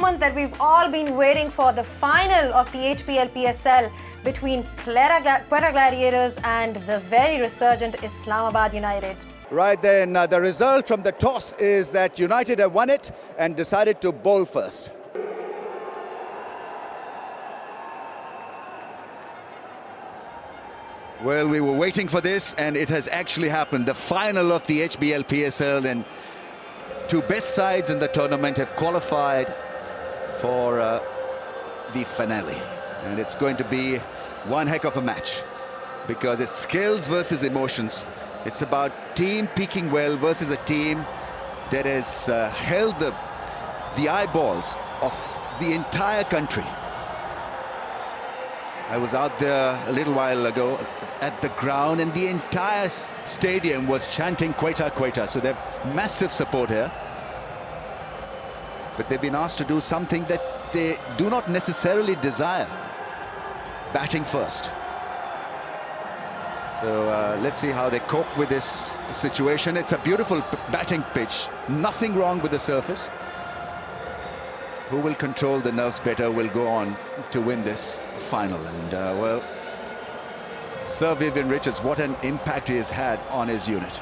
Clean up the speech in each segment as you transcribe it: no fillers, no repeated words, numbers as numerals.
moment that we've all been waiting for, the final of the HPL PSL between Quetta Gladiators and the very resurgent Islamabad United. Right then, the result from the toss is that United have won it and decided to bowl first. Well, we were waiting for this and it has actually happened. The final of the HBL PSL, and two best sides in the tournament have qualified for the finale. And it's going to be one heck of a match because it's skills versus emotions. It's about team peaking well versus a team that has held the eyeballs of the entire country. I was out there a little while ago at the ground and the entire stadium was chanting Quetta, Quetta. So they have massive support here. But they've been asked to do something that they do not necessarily desire. Batting first. So let's see how they cope with this situation. It's a beautiful batting pitch. Nothing wrong with the surface. Who will control the nerves better will go on to win this final. And well, Sir Vivian Richards, what an impact he has had on his unit.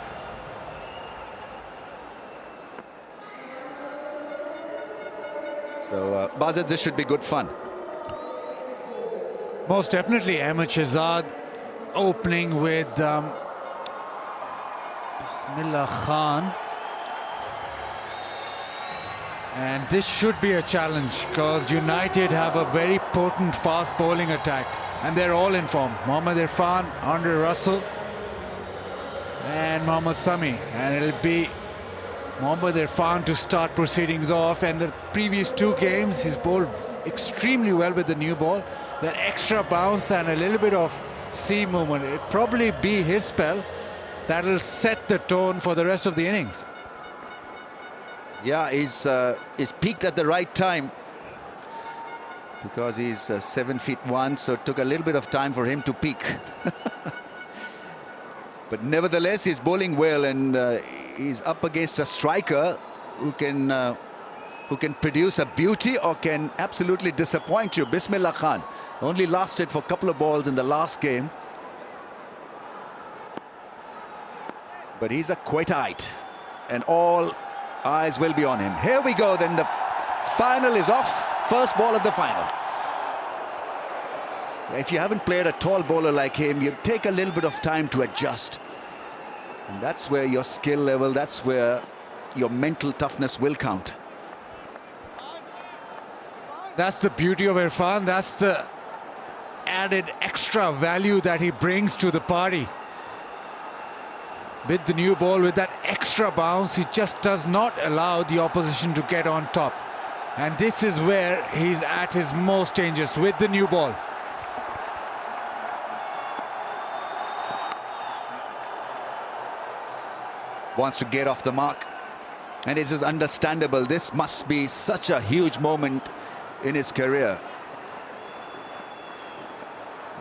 So Bazid, this should be good fun. Most definitely. Ahmed Shehzad opening with Bismillah Khan. And this should be a challenge because United have a very potent fast bowling attack and they're all in form. Mohammad Irfan, Andre Russell and Mohammad Sami, and it'll be Mohammad Irfan to start proceedings off. And the previous two games he's bowled extremely well with the new ball. That extra bounce and a little bit of seam movement, it'll probably be his spell that'll set the tone for the rest of the innings. Yeah, he's peaked at the right time because he's 7'1", so it took a little bit of time for him to peak. But nevertheless, he's bowling well, and he's up against a striker who can produce a beauty or can absolutely disappoint you. Bismillah Khan only lasted for a couple of balls in the last game, but he's a Quettaite, and all eyes will be on him. Here we go then, the final is off. First ball of the final. If you haven't played a tall bowler like him, you take a little bit of time to adjust. And that's where your skill level, that's where your mental toughness will count. That's the beauty of Irfan. That's the added extra value that he brings to the party. With the new ball, with that extra bounce, he just does not allow the opposition to get on top. And this is where he's at his most dangerous, with the new ball. Wants to get off the mark. And it is understandable. This must be such a huge moment in his career.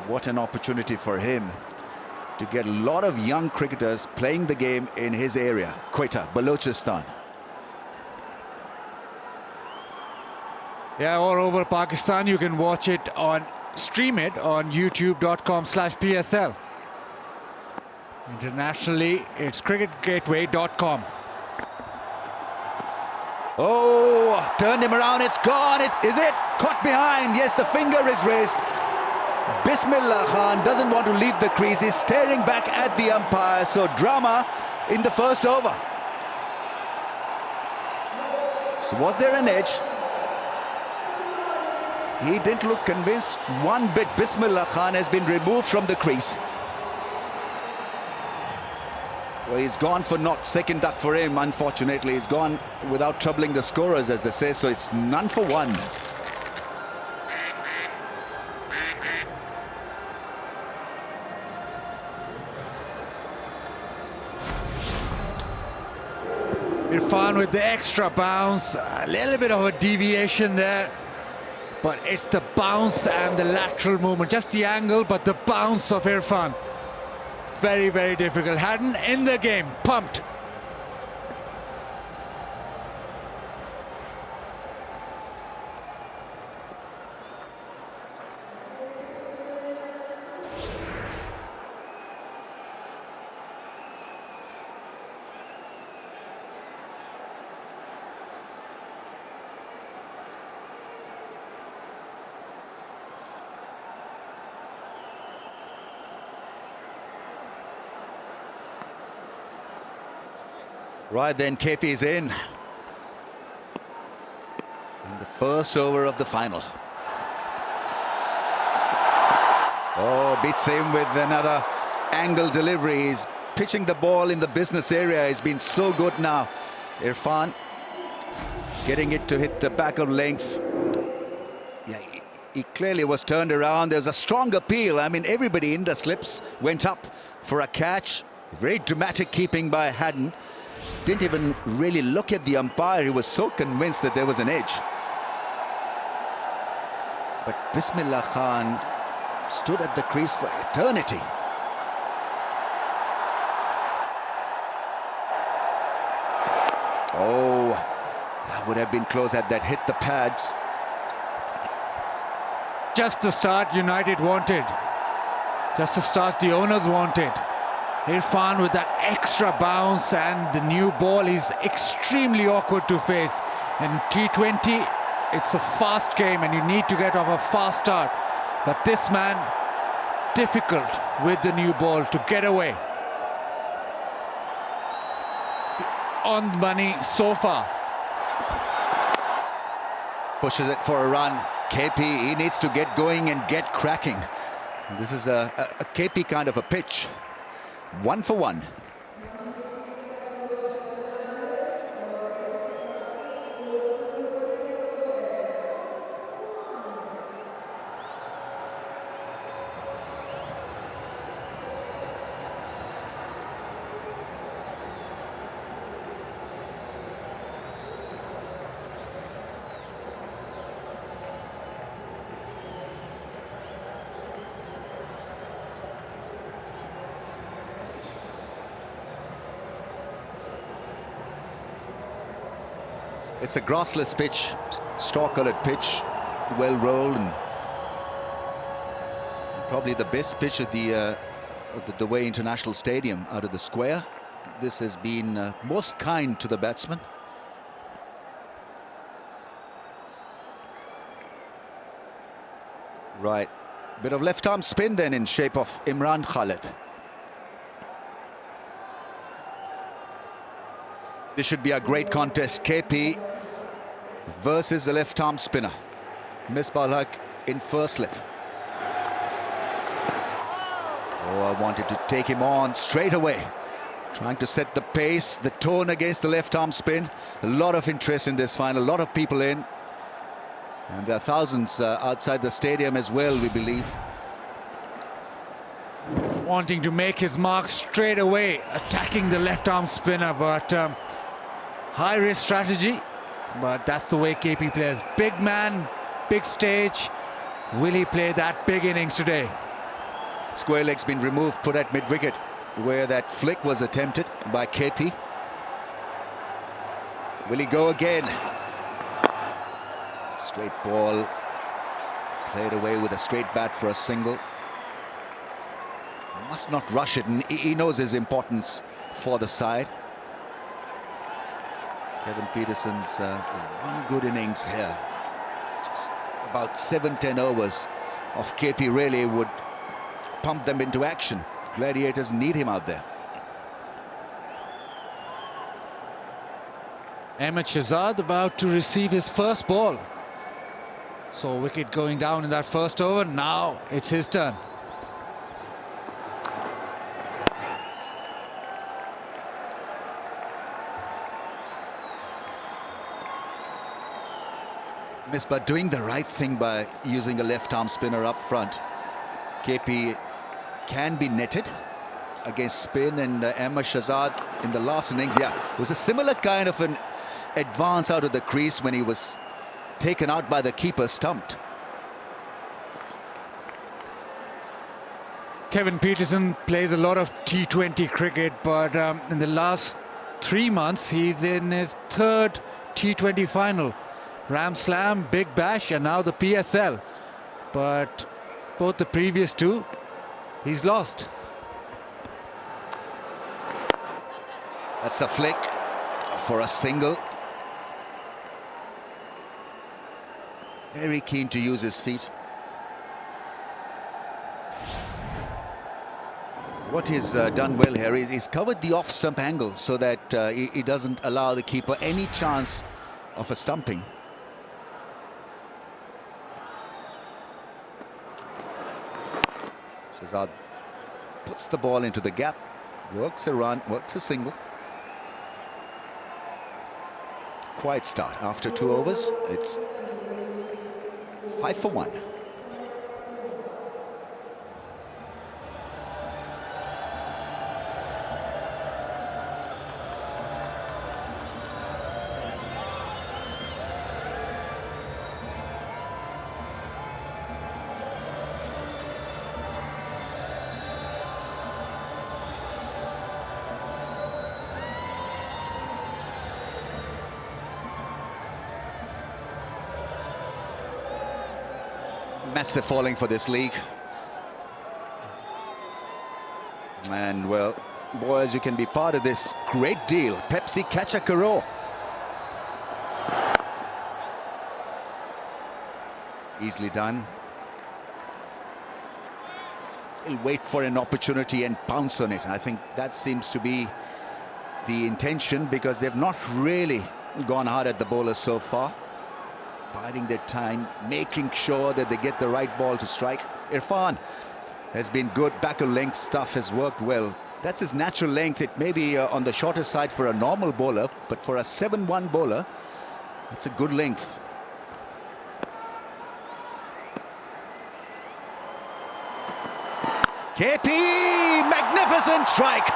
What an opportunity for him to get a lot of young cricketers playing the game in his area, Quetta, Balochistan. Yeah, all over Pakistan. You can watch it stream it on youtube.com/PSL. Internationally, it's cricketgateway.com. Oh, turned him around, it's gone, is it? Caught behind, yes, the finger is raised. Bismillah Khan doesn't want to leave the crease, he's staring back at the umpire, so drama in the first over. So was there an edge? He didn't look convinced one bit. Bismillah Khan has been removed from the crease. Well, he's gone for naught. Second duck for him, unfortunately. He's gone without troubling the scorers, as they say, so it's none for one. Irfan with the extra bounce, a little bit of a deviation there, but it's the bounce and the lateral movement, just the angle, but the bounce of Irfan. Very, very difficult. Hadden in the game, pumped. Right then, KP's in the first over of the final. Oh, beats him with another angle delivery. He's pitching the ball in the business area. He's been so good now. Irfan getting it to hit the back of length. Yeah, he clearly was turned around. There was a strong appeal. I mean, everybody in the slips went up for a catch. Very dramatic keeping by Haddon. Didn't even really look at the umpire. He was so convinced that there was an edge. But Bismillah Khan stood at the crease for eternity. Oh, that would have been close had that hit the pads. Just the start United wanted. Just the start the owners wanted. Irfan with that extra bounce, and the new ball is extremely awkward to face. And T20, it's a fast game and you need to get off a fast start. But this man, difficult with the new ball to get away. On money so far. Pushes it for a run. KP, he needs to get going and get cracking. This is a KP kind of a pitch. 1 for 1. It's a grassless pitch, straw-coloured pitch, well rolled, and probably the best pitch at the Way International Stadium out of the square. This has been most kind to the batsman. Right, bit of left-arm spin then in shape of Imran Khalid. This should be a great contest. KP versus the left-arm spinner. Misbah in first slip. Oh, I wanted to take him on straight away. Trying to set the pace, the tone against the left-arm spin. A lot of interest in this final, a lot of people in. And there are thousands outside the stadium as well, we believe. Wanting to make his mark straight away, attacking the left-arm spinner, but high-risk strategy. But that's the way KP plays. Big man, big stage. Will he play that big innings today? Square leg's been removed, put at mid-wicket, where that flick was attempted by KP. Will he go again? Straight ball, played away with a straight bat for a single. Must not rush it, and he knows his importance for the side. Kevin Peterson's one good innings here. Just about 7-10 overs of KP really would pump them into action. Gladiators need him out there. Ahmed Shahzad about to receive his first ball. So wicket going down in that first over. Now it's his turn. Misbah doing the right thing by using a left-arm spinner up front. KP can be netted against spin, and Ahmed Shahzad in the last innings, yeah, it was a similar kind of an advance out of the crease when he was taken out by the keeper, stumped. Kevin Peterson plays a lot of T20 cricket, but in the last 3 months, he's in his third T20 final. Ram Slam, Big Bash, and now the PSL. But both the previous two, he's lost. That's a flick for a single. Very keen to use his feet. What he's done well here is he's covered the off-stump angle so that he doesn't allow the keeper any chance of a stumping. Shahzad puts the ball into the gap, works a run, works a single. Quiet start after 2 overs. It's 5 for 1. Massive falling for this league. And well, boys, you can be part of this great deal. Pepsi Catch a Karo. Easily done. He'll wait for an opportunity and pounce on it. I think that seems to be the intention, because they've not really gone hard at the bowlers so far. Biding their time, making sure that they get the right ball to strike. Irfan has been good. Back of length stuff has worked well. That's his natural length. It may be on the shorter side for a normal bowler, but for a 7-1 bowler, it's a good length. KP, magnificent strike.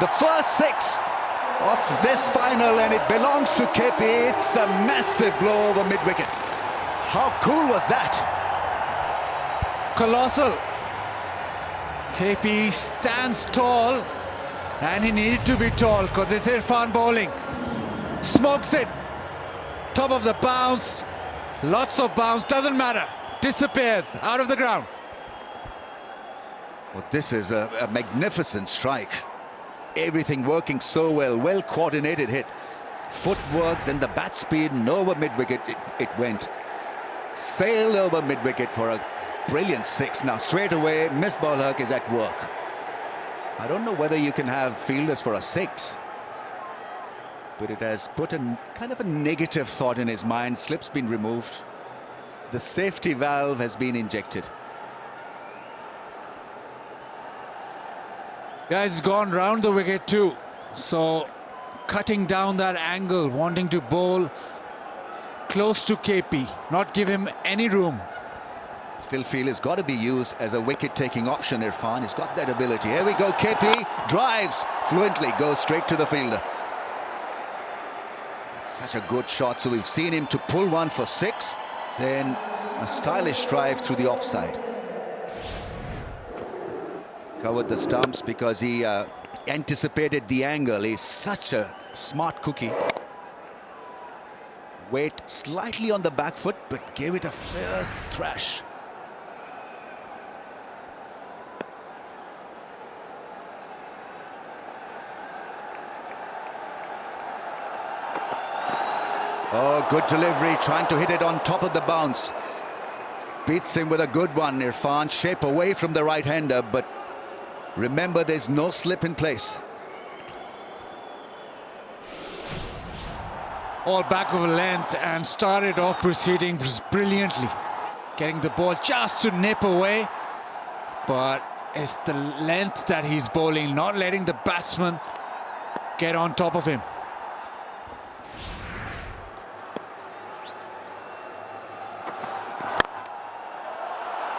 The first 6 of this final, and it belongs to KP. It's a massive blow over mid-wicket. How cool was that? Colossal. KP stands tall, and he needed to be tall because it's Irfan bowling. Smokes it. Top of the bounce. Lots of bounce, doesn't matter. Disappears out of the ground. Well, this is a magnificent strike. Everything working so well, well coordinated hit. Footwork, then the bat speed, and over mid-wicket it went. Sailed over mid-wicket for a brilliant 6. Now straight away, Misbah Haq is at work. I don't know whether you can have fielders for a 6, but it has put a kind of a negative thought in his mind. Slip's been removed. The safety valve has been injected. Guys, gone round the wicket too, so cutting down that angle, wanting to bowl close to KP, not give him any room. Still feel he's got to be used as a wicket-taking option, Irfan. He's got that ability. Here we go, KP drives fluently, goes straight to the fielder. It's such a good shot, so we've seen him to pull one for 6, then a stylish drive through the offside. Covered the stumps because he anticipated the angle. He's such a smart cookie. Weight slightly on the back foot, but gave it a fierce thrash. Oh, good delivery, trying to hit it on top of the bounce. Beats him with a good one, Irfan. Shape away from the right-hander, but remember, there's no slip in place. All back of a length and started off proceedings brilliantly. Getting the ball just to nip away. But it's the length that he's bowling, not letting the batsman get on top of him.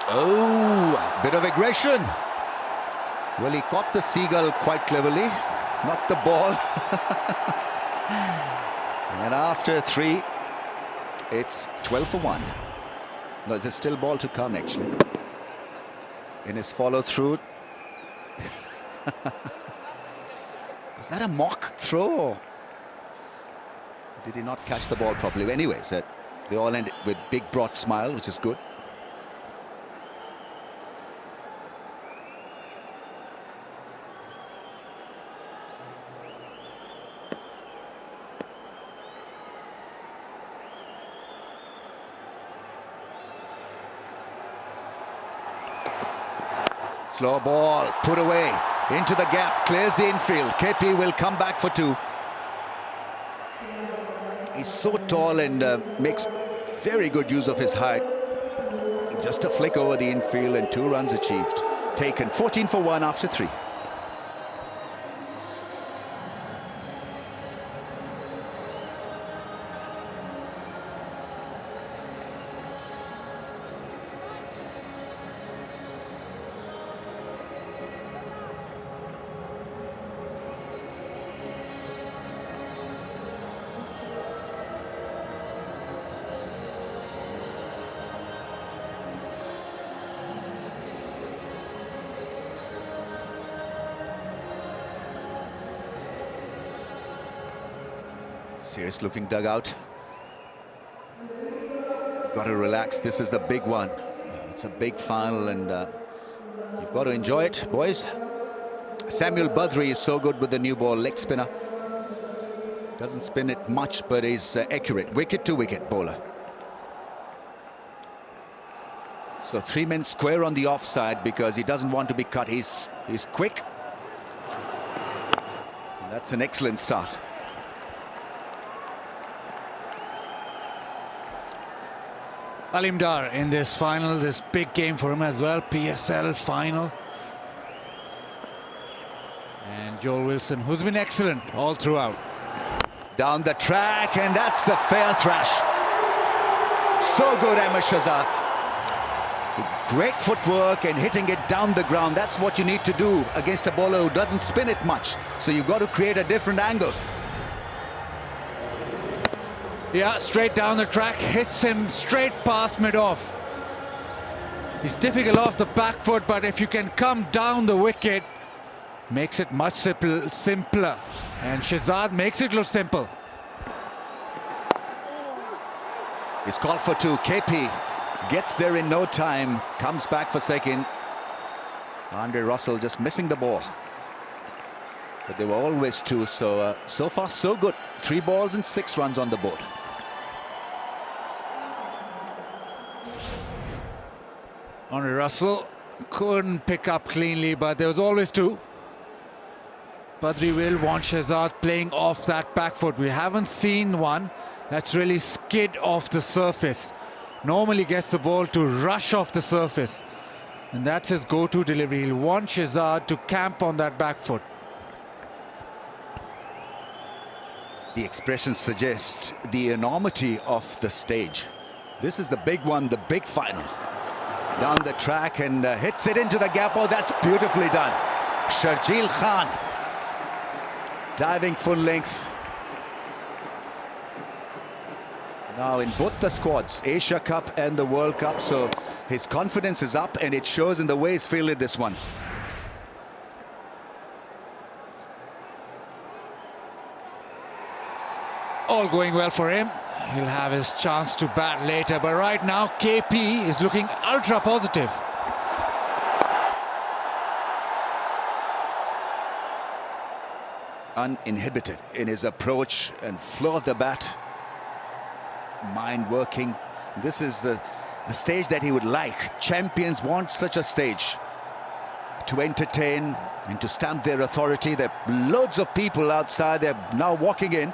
Oh, bit of aggression. Well, he caught the seagull quite cleverly, not the ball. And after 3, it's 12 for 1. No, there's still ball to come, actually. In his follow-through. Was that a mock throw? Or did he not catch the ball properly? Anyways, they all ended with big, broad smile, which is good. Slow ball, put away, into the gap, clears the infield. KP will come back for 2. He's so tall and makes very good use of his height. Just a flick over the infield and 2 runs achieved. Taken 14 for 1 after 3. Serious looking dugout. Got to relax. This is the big one. It's a big final and you've got to enjoy it, boys. Samuel Badri is so good with the new ball, leg spinner. Doesn't spin it much, but is accurate. Wicket to wicket bowler. So 3 men square on the offside because he doesn't want to be cut. He's quick. And that's an excellent start. Alimdar in this final, this big game for him as well, PSL final. And Joel Wilson, who's been excellent all throughout. Down the track, and that's a fair thrash. So good, Ahmed Shahzad. Great footwork and hitting it down the ground. That's what you need to do against a bowler who doesn't spin it much. So you've got to create a different angle. Yeah, straight down the track, hits him straight past mid-off. He's difficult off the back foot, but if you can come down the wicket, makes it much simpler. And Shahzad makes it look simple. He's called for 2. KP gets there in no time, comes back for second. Andre Russell just missing the ball. But there were always 2, so so far so good. 3 balls and 6 runs on the board. Andre Russell couldn't pick up cleanly, but there was always 2. Badri will want Shahzad playing off that back foot. We haven't seen one that's really skid off the surface. Normally gets the ball to rush off the surface. And that's his go-to delivery. He'll want Shahzad to camp on that back foot. The expressions suggest the enormity of the stage. This is the big one, the big final. Down the track and hits it into the gap. Oh, that's beautifully done. Sharjeel Khan diving full length. Now in both the squads, Asia Cup and the World Cup, so his confidence is up and it shows in the way he's fielded this one. All going well for him. He'll have his chance to bat later, but right now KP is looking ultra positive. Uninhibited in his approach and flow of the bat. Mind working. This is the stage that he would like. Champions want such a stage to entertain and to stamp their authority. There are loads of people outside. They're now walking in.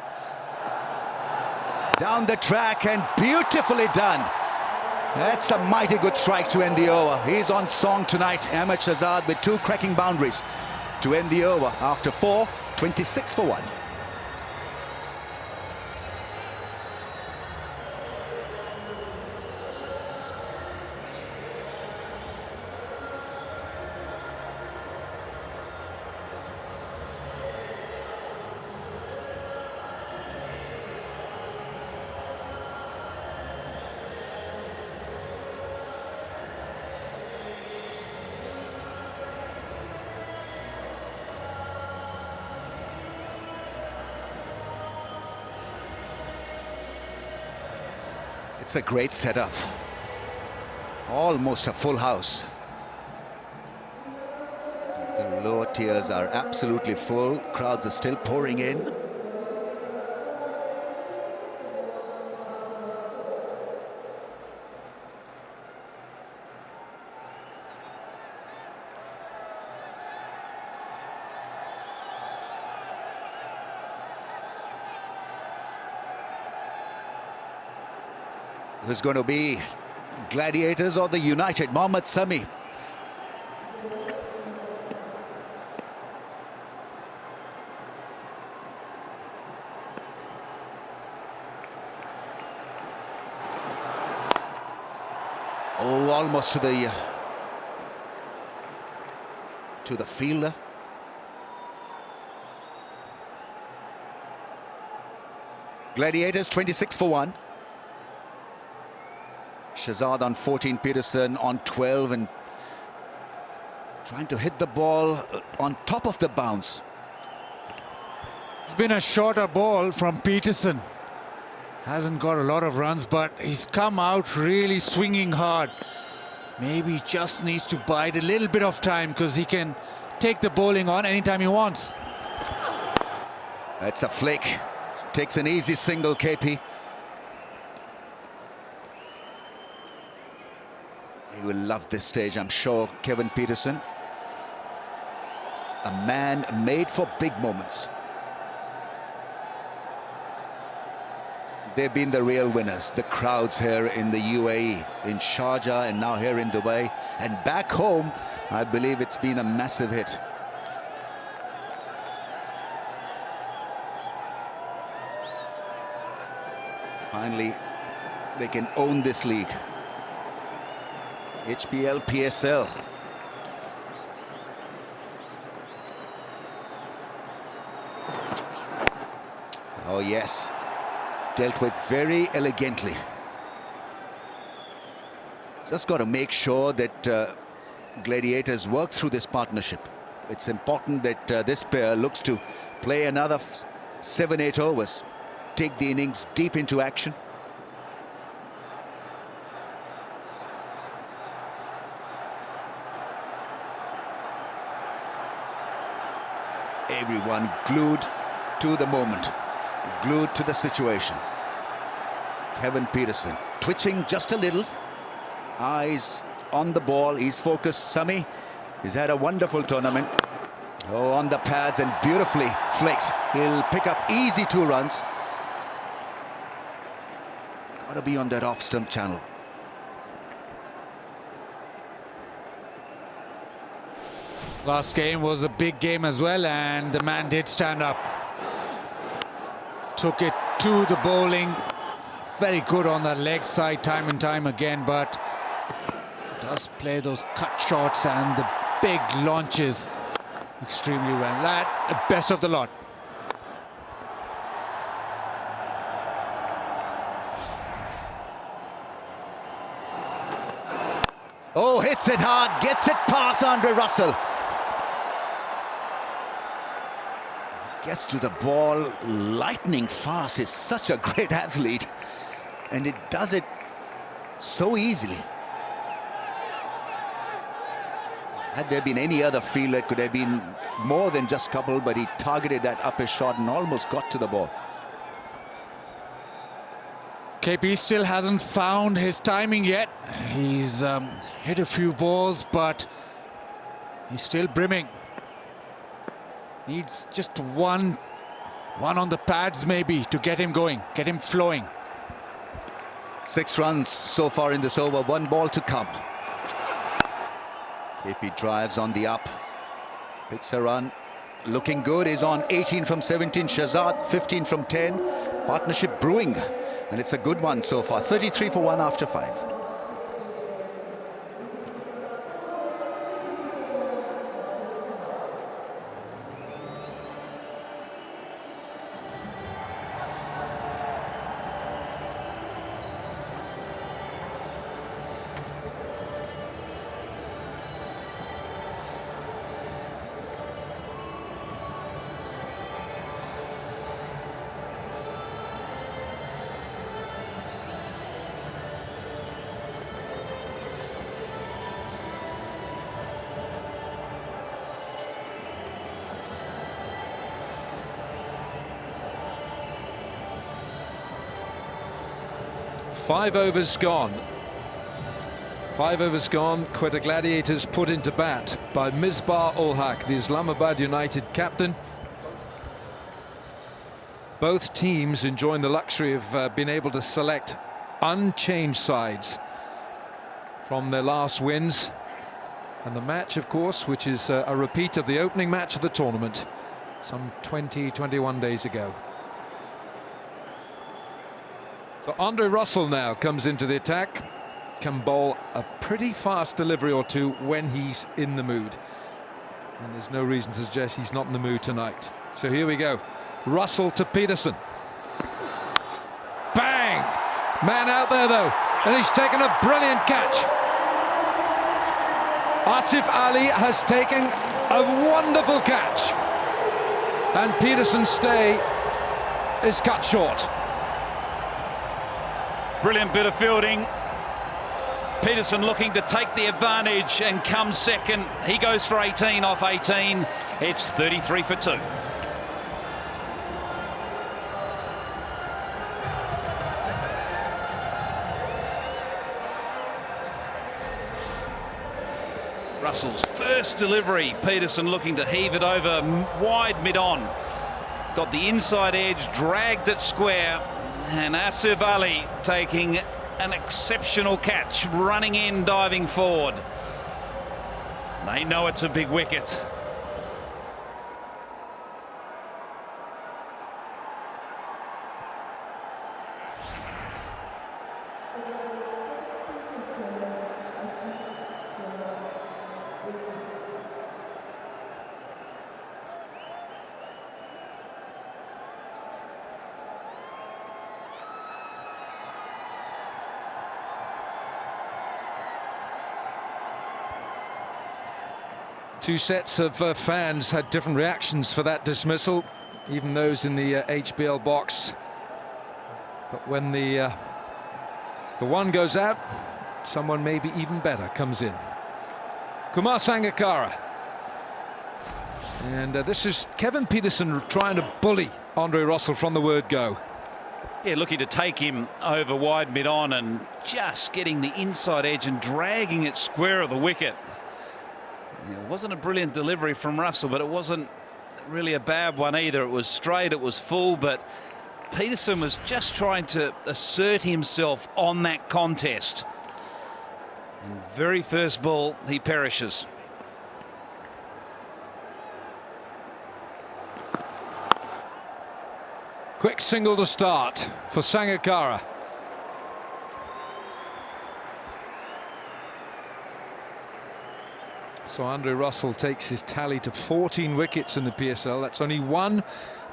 Down the track and beautifully done. That's a mighty good strike to end the over. He's on song tonight, Ahmed Shahzad, with 2 cracking boundaries to end the over after 4, 26 for 1. It's a great setup. Almost a full house. The lower tiers are absolutely full. Crowds are still pouring in. who's going to be Gladiators or the United, Mohammad Sami. Oh, almost to the fielder. Gladiators 26 for 1. Shahzad on 14, Peterson on 12, and trying to hit the ball on top of the bounce. It's been a shorter ball from Peterson. Hasn't got a lot of runs, but he's come out really swinging hard. Maybe just needs to bide a little bit of time, because he can take the bowling on anytime he wants. That's a flick. Takes an easy single, KP. He will love this stage, I'm sure, Kevin Peterson. A man made for big moments. They've been the real winners, the crowds here in the UAE, in Sharjah, and now here in Dubai. And back home, I believe it's been a massive hit. Finally, they can own this league. HBL PSL. Oh yes, dealt with very elegantly. Just got to make sure that Gladiators work through this partnership. It's important that this pair looks to play another 7-8 overs, take the innings deep into action. Everyone glued to the moment, glued to the situation. Kevin Peterson twitching just a little, eyes on the ball, he's focused. Sami, he's had a wonderful tournament. Oh, on the pads and beautifully flicked. He'll pick up easy 2 runs. Got to be on that off-stump channel. Last game was a big game as well, and the man did stand up. Took it to the bowling. Very good on the leg side time and time again, but does play those cut shots and the big launches extremely well. That, best of the lot. Oh, hits it hard, gets it past Andre Russell. Gets to the ball lightning fast. He's such a great athlete, and it does it so easily. Had there been any other fielder, it could have been more than just couple, but he targeted that upper shot and almost got to the ball. KP still hasn't found his timing yet. He's hit a few balls, but he's still brimming. Needs just one on the pads maybe to get him going, get him flowing. 6 runs so far in this over, 1 ball to come. KP drives on the up, picks a run, looking good. Is on 18 from 17. Shahzad 15 from 10. Partnership brewing, and it's a good one so far. 33 for 1 after 5. Five overs gone. 5 overs gone. Quetta Gladiators put into bat by Misbah-ul-Haq, the Islamabad United captain. Both teams enjoying the luxury of being able to select unchanged sides from their last wins. And the match, of course, which is a repeat of the opening match of the tournament some 21 days ago. So Andre Russell now comes into the attack, can bowl a pretty fast delivery or two when he's in the mood. And there's no reason to suggest he's not in the mood tonight. So here we go. Russell to Peterson. Bang! Man out there though, and he's taken a brilliant catch. Asif Ali has taken a wonderful catch. And Peterson's stay is cut short. Brilliant bit of fielding. Peterson looking to take the advantage and comes second. He goes for 18 off 18. It's 33 for 2. Russell's first delivery. Peterson looking to heave it over wide mid-on. Got the inside edge, dragged it square, and Asif Ali taking an exceptional catch, running in, diving forward. They know it's a big wicket. Two sets of fans had different reactions for that dismissal, even those in the HBL box. But when the one goes out, someone maybe even better comes in. Kumar Sangakkara. And this is Kevin Peterson trying to bully Andre Russell from the word go. Yeah, looking to take him over wide mid-on and just getting the inside edge and dragging it square of the wicket. It wasn't a brilliant delivery from Russell, but it wasn't really a bad one either. It was straight, it was full, but Peterson was just trying to assert himself on that contest. And very first ball, he perishes. Quick single to start for Sangakkara. So Andre Russell takes his tally to 14 wickets in the PSL. That's only one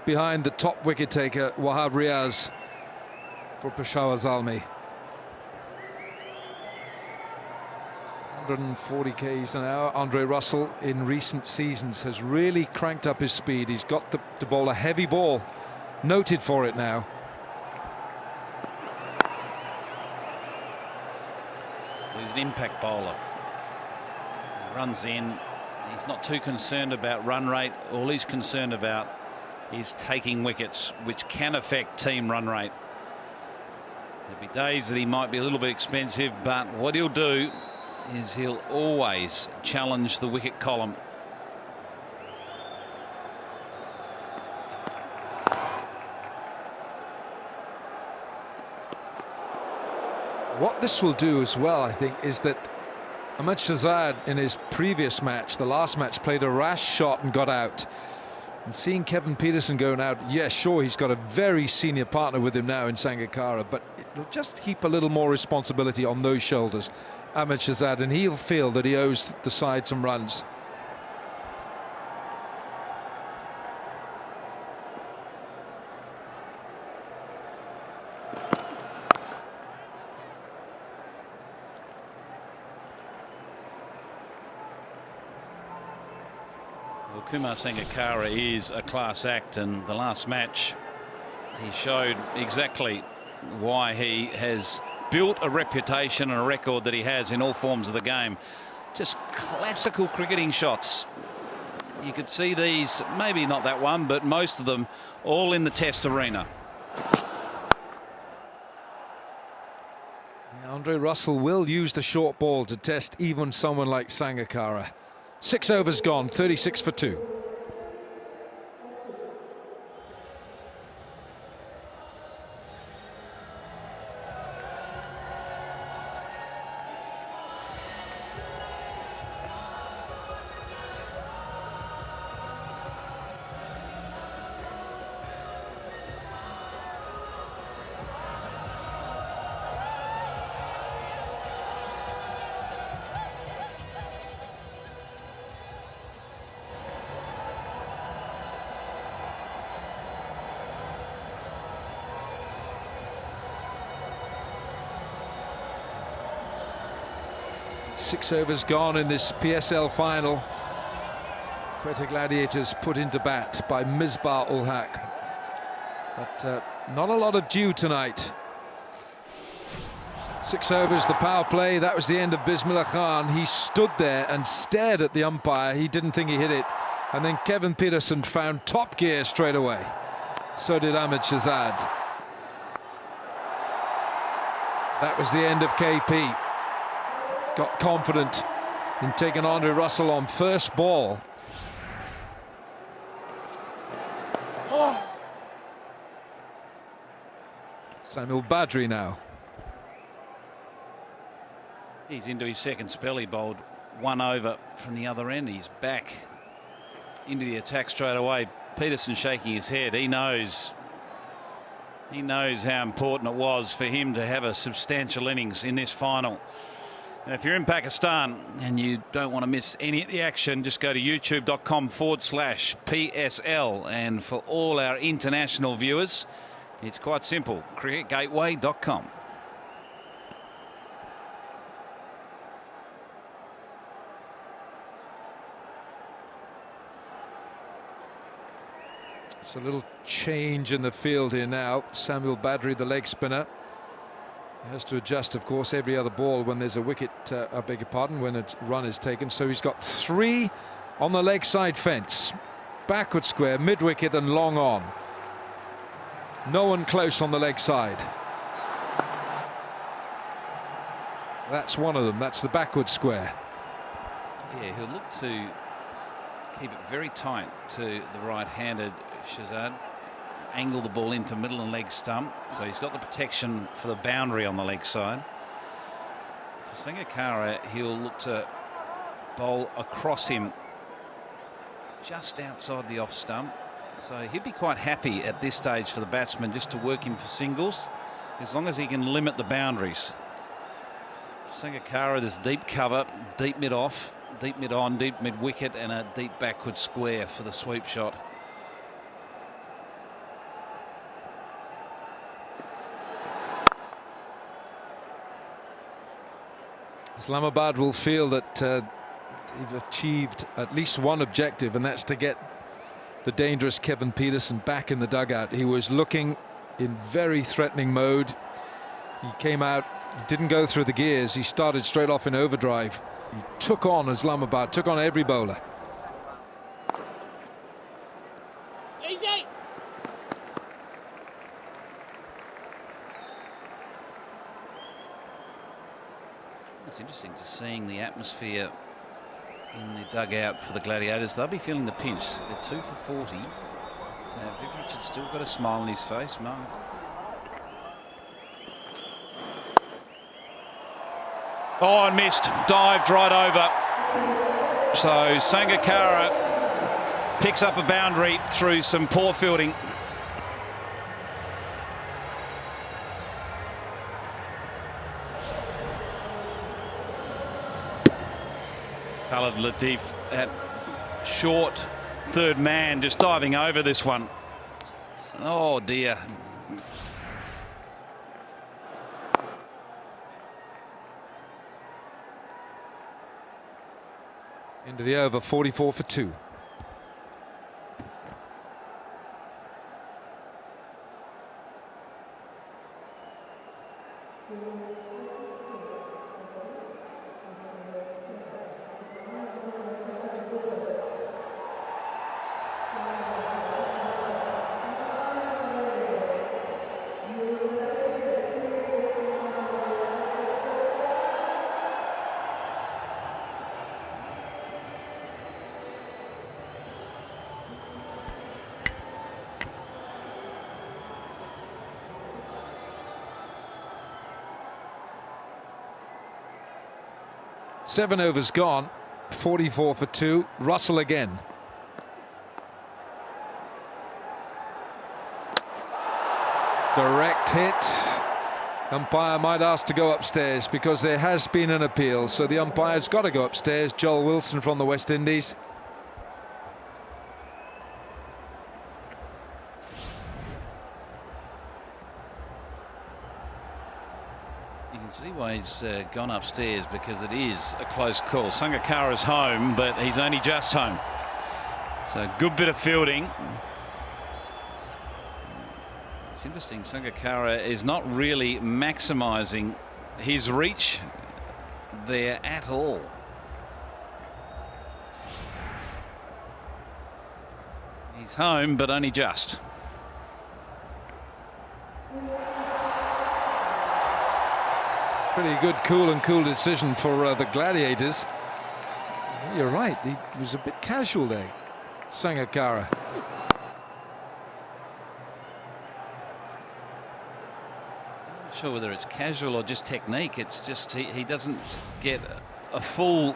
behind the top wicket taker, Wahab Riaz, for Peshawar Zalmi. 140 k's an hour. Andre Russell in recent seasons has really cranked up his speed. He's got to bowl a heavy ball, noted for it now. He's an impact bowler. Runs in, he's not too concerned about run rate. All he's concerned about is taking wickets, which can affect team run rate. There'll be days that he might be a little bit expensive, but what he'll do is he'll always challenge the wicket column. What this will do as well, I think, is that Ahmed Shahzad in his previous match, the last match, played a rash shot and got out. And seeing Kevin Peterson going out, yeah, sure, he's got a very senior partner with him now in Sangakkara, but it'll just heap a little more responsibility on those shoulders, Ahmed Shahzad, and he'll feel that he owes the side some runs. Kumar Sangakkara is a class act, and the last match he showed exactly why he has built a reputation and a record that he has in all forms of the game. Just classical cricketing shots. You could see these, maybe not that one, but most of them all in the test arena. Andre Russell will use the short ball to test even someone like Sangakkara. 6 overs gone, 36 for 2. 6 overs gone in this PSL final. Quetta Gladiators put into bat by Misbah ul Haq. But not a lot of dew tonight. 6 overs, the power play. That was the end of Bismillah Khan. He stood there and stared at the umpire. He didn't think he hit it. And then Kevin Peterson found top gear straight away. So did Ahmed Shahzad. That was the end of KP. Got confident in taking Andre Russell on first ball. Oh. Samuel Badri now. He's into his second spell. He bowled 1 over from the other end. He's back into the attack straight away. Peterson shaking his head. He knows how important it was for him to have a substantial innings in this final. And if you're in Pakistan and you don't want to miss any of the action, just go to youtube.com/PSL. And for all our international viewers, it's quite simple, cricketgateway.com. It's a little change in the field here now. Samuel Badri, the leg spinner, has to adjust, of course, every other ball when there's a wicket, I beg your pardon, when a run is taken. So he's got 3 on the leg side fence. Backward square, mid-wicket and long on. No one close on the leg side. That's one of them. That's the backward square. Yeah, he'll look to keep it very tight to the right-handed Shahzad. Angle the ball into middle and leg stump. So he's got the protection for the boundary on the leg side. For Sangakkara, he'll look to bowl across him just outside the off stump. So he'd be quite happy at this stage for the batsman just to work him for singles, as long as he can limit the boundaries. For Sangakkara, there's deep cover, deep mid off, deep mid on, deep mid wicket, and a deep backward square for the sweep shot. Islamabad will feel that they've achieved at least one objective, and that's to get the dangerous Kevin Peterson back in the dugout. He was looking in very threatening mode. He came out, didn't go through the gears. He started straight off in overdrive. He took on Islamabad, took on every bowler. Easy. It's interesting just seeing the atmosphere in the dugout for the Gladiators. They'll be feeling the pinch. They're 2 for 40. So Vic Richards still got a smile on his face. Mark. Oh, and missed. Dived right over. So Sangakkara picks up a boundary through some poor fielding. Khalid Latif, that short third man, just diving over this one. Oh dear. Into the over, 44 for 2. Seven overs gone, 44 for 2. Russell again. Direct hit. Umpire might ask to go upstairs because there has been an appeal, so the umpire's got to go upstairs. Joel Wilson from the West Indies. You can see why why he's gone upstairs, because it is a close call. Sangakkara's home, but he's only just home. So good bit of fielding. It's interesting, Sangakkara is not really maximising his reach there at all. He's home, but only just. Pretty good cool decision for the Gladiators. You're right, he was a bit casual there, Sangakkara. Not sure whether it's casual or just technique. It's just he doesn't get a full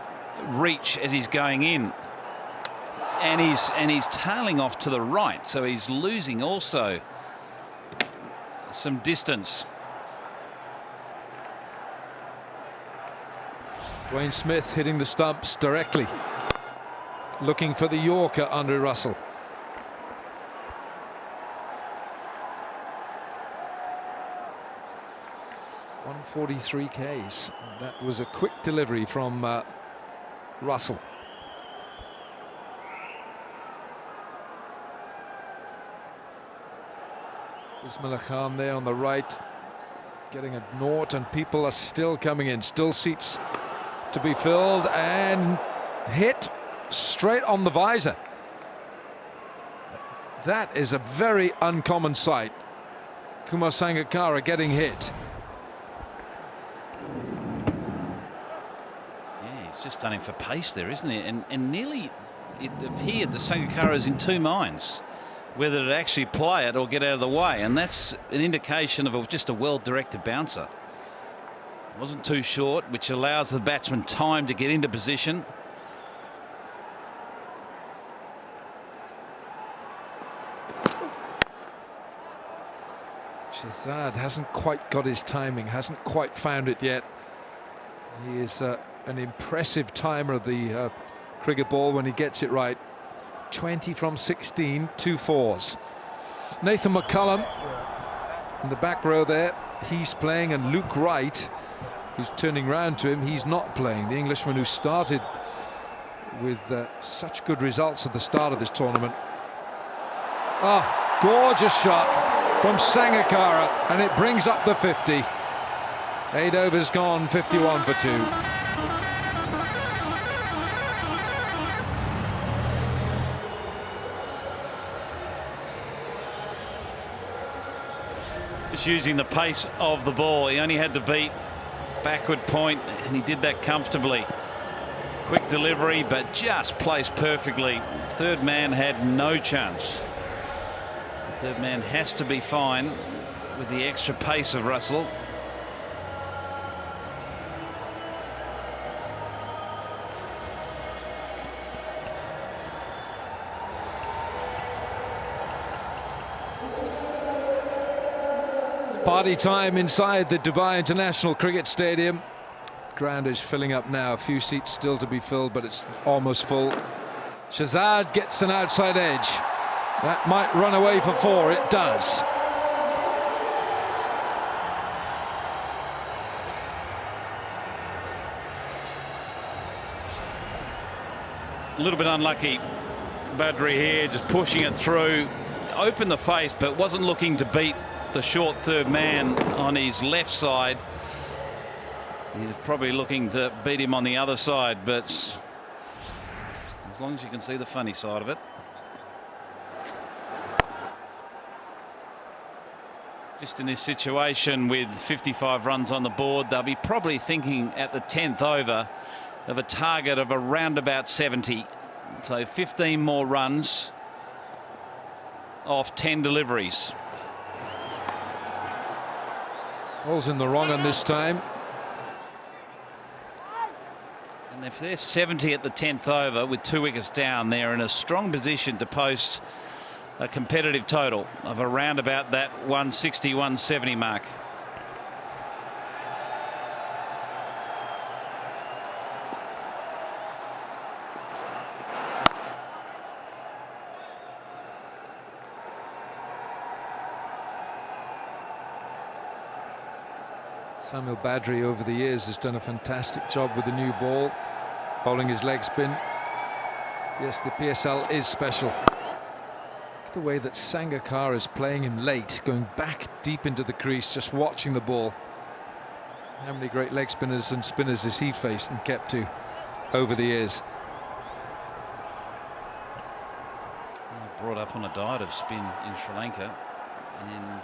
reach as he's going in, and he's tailing off to the right, so he's losing also some distance. Dwayne Smith hitting the stumps directly, looking for the Yorker under Russell. .143 Ks. That was a quick delivery from Russell. Ismail Khan there on the right, getting a naught, and people are still coming in. Still seats to be filled, and hit straight on the visor. That is a very uncommon sight. Kumar Sangakkara getting hit. Yeah, he's just done him for pace there, isn't it? And nearly it appeared that Sangakkara's in two minds, whether to actually play it or get out of the way, and that's an indication of just a well-directed bouncer. Wasn't too short, which allows the batsman time to get into position. Shahzad hasn't quite got his timing, hasn't quite found it yet. He is an impressive timer of the cricket ball when he gets it right. 20 from 16, 2 fours. Nathan McCullum in the back row there, he's playing, and Luke Wright, who's turning round to him, he's not playing. The Englishman who started with such good results at the start of this tournament. Ah, gorgeous shot from Sangakkara, and it brings up the 50. 8 overs gone, 51 for 2. Just using the pace of the ball. He only had to beat backward point, and he did that comfortably. Quick delivery, but just placed perfectly. Third man had no chance. Third man has to be fine with the extra pace of Russell. Party time inside the Dubai International Cricket Stadium. Ground is filling up now. A few seats still to be filled, but it's almost full. Shahzad gets an outside edge. That might run away for 4. It does. A little bit unlucky, Badri here, just pushing it through. Opened the face, but wasn't looking to beat the short third man on his left side. He was probably looking to beat him on the other side, but as long as you can see the funny side of it. Just in this situation with 55 runs on the board, they'll be probably thinking at the 10th over of a target of around about 70. So 15 more runs off 10 deliveries. Ball's in the wrong on this time. And if they're 70 at the 10th over with 2 wickets down, they're in a strong position to post a competitive total of around about that 160, 170 mark. Samuel Badri over the years has done a fantastic job with the new ball, bowling his leg spin. Yes, the PSL is special. Look at the way that Sangakkara is playing him late, going back deep into the crease, just watching the ball. How many great leg spinners and spinners has he faced and kept to over the years? Brought up on a diet of spin in Sri Lanka and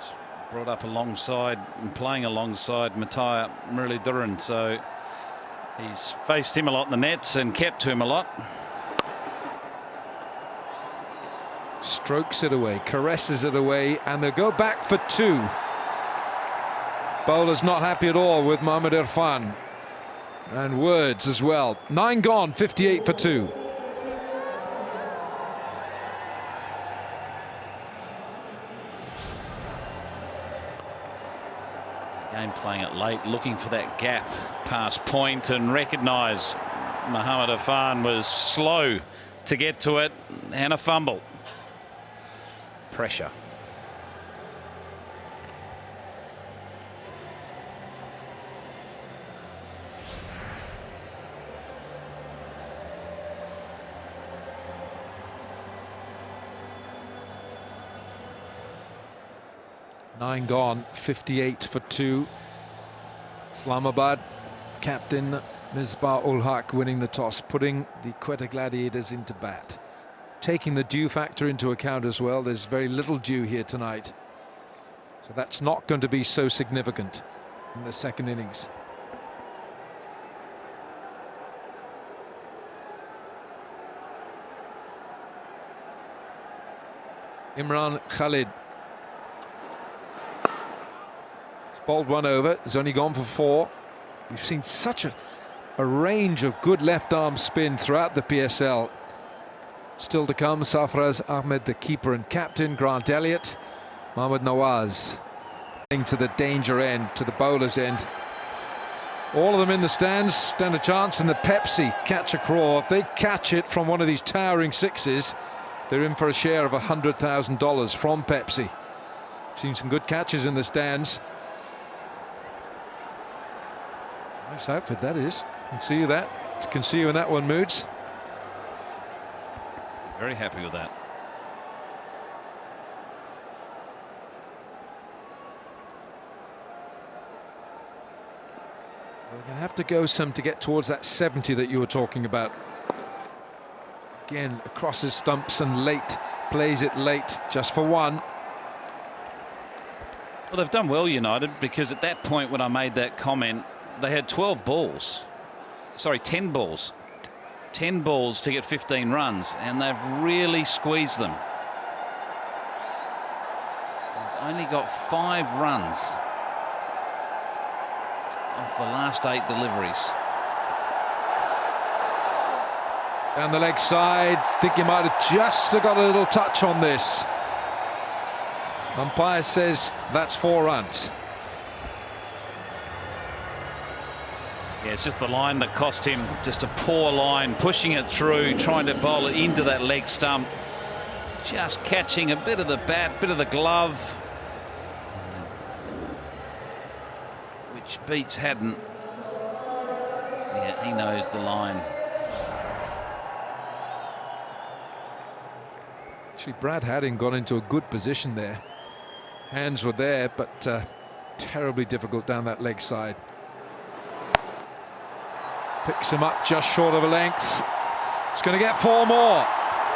brought up alongside and playing alongside Matthias Muralidharan, so he's faced him a lot in the nets and kept to him a lot. Strokes it away, caresses it away, and they'll go back for 2. Bowler's not happy at all with Mohammad Irfan, and words as well. 9 gone, 58 for 2. Game playing it late, looking for that gap past point, and recognise Mohammad Irfan was slow to get to it, and a fumble. Pressure. Nine gone, 58 for 2. Islamabad captain Misbah ul Haq winning the toss, putting the Quetta Gladiators into bat. Taking the dew factor into account as well, there's very little dew here tonight, so that's not going to be so significant in the second innings. Imran Khalid bowled one over, has only gone for 4. We've seen such a range of good left arm spin throughout the PSL. Still to come, Sarfaraz Ahmed, the keeper and captain, Grant Elliott, Mohammad Nawaz to the danger end, to the bowler's end. All of them in the stands stand a chance, and the Pepsi catch a craw. If they catch it from one of these towering sixes, they're in for a share of $100,000 from Pepsi. Seen some good catches in the stands. Nice outfit that is. Can see you that. Can see you in that one, Moods. Very happy with that. We're going to have to go some to get towards that 70 that you were talking about. Again, across his stumps and late. Plays it late, just for 1. Well, they've done well, United, because at that point when I made that comment, they had 12 balls. Sorry, 10 balls. 10 balls to get 15 runs, and they've really squeezed them. They've only got 5 runs off the last 8 deliveries. Down the leg side, think you might have just got a little touch on this. Umpire says that's 4 runs. Yeah, it's just the line that cost him. Just a poor line, pushing it through, trying to bowl it into that leg stump. Just catching a bit of the bat, bit of the glove, which beats Haddon. Yeah, he knows the line. Actually, Brad Haddon got into a good position there. Hands were there, but terribly difficult down that leg side. Picks him up just short of a length. It's going to get 4 more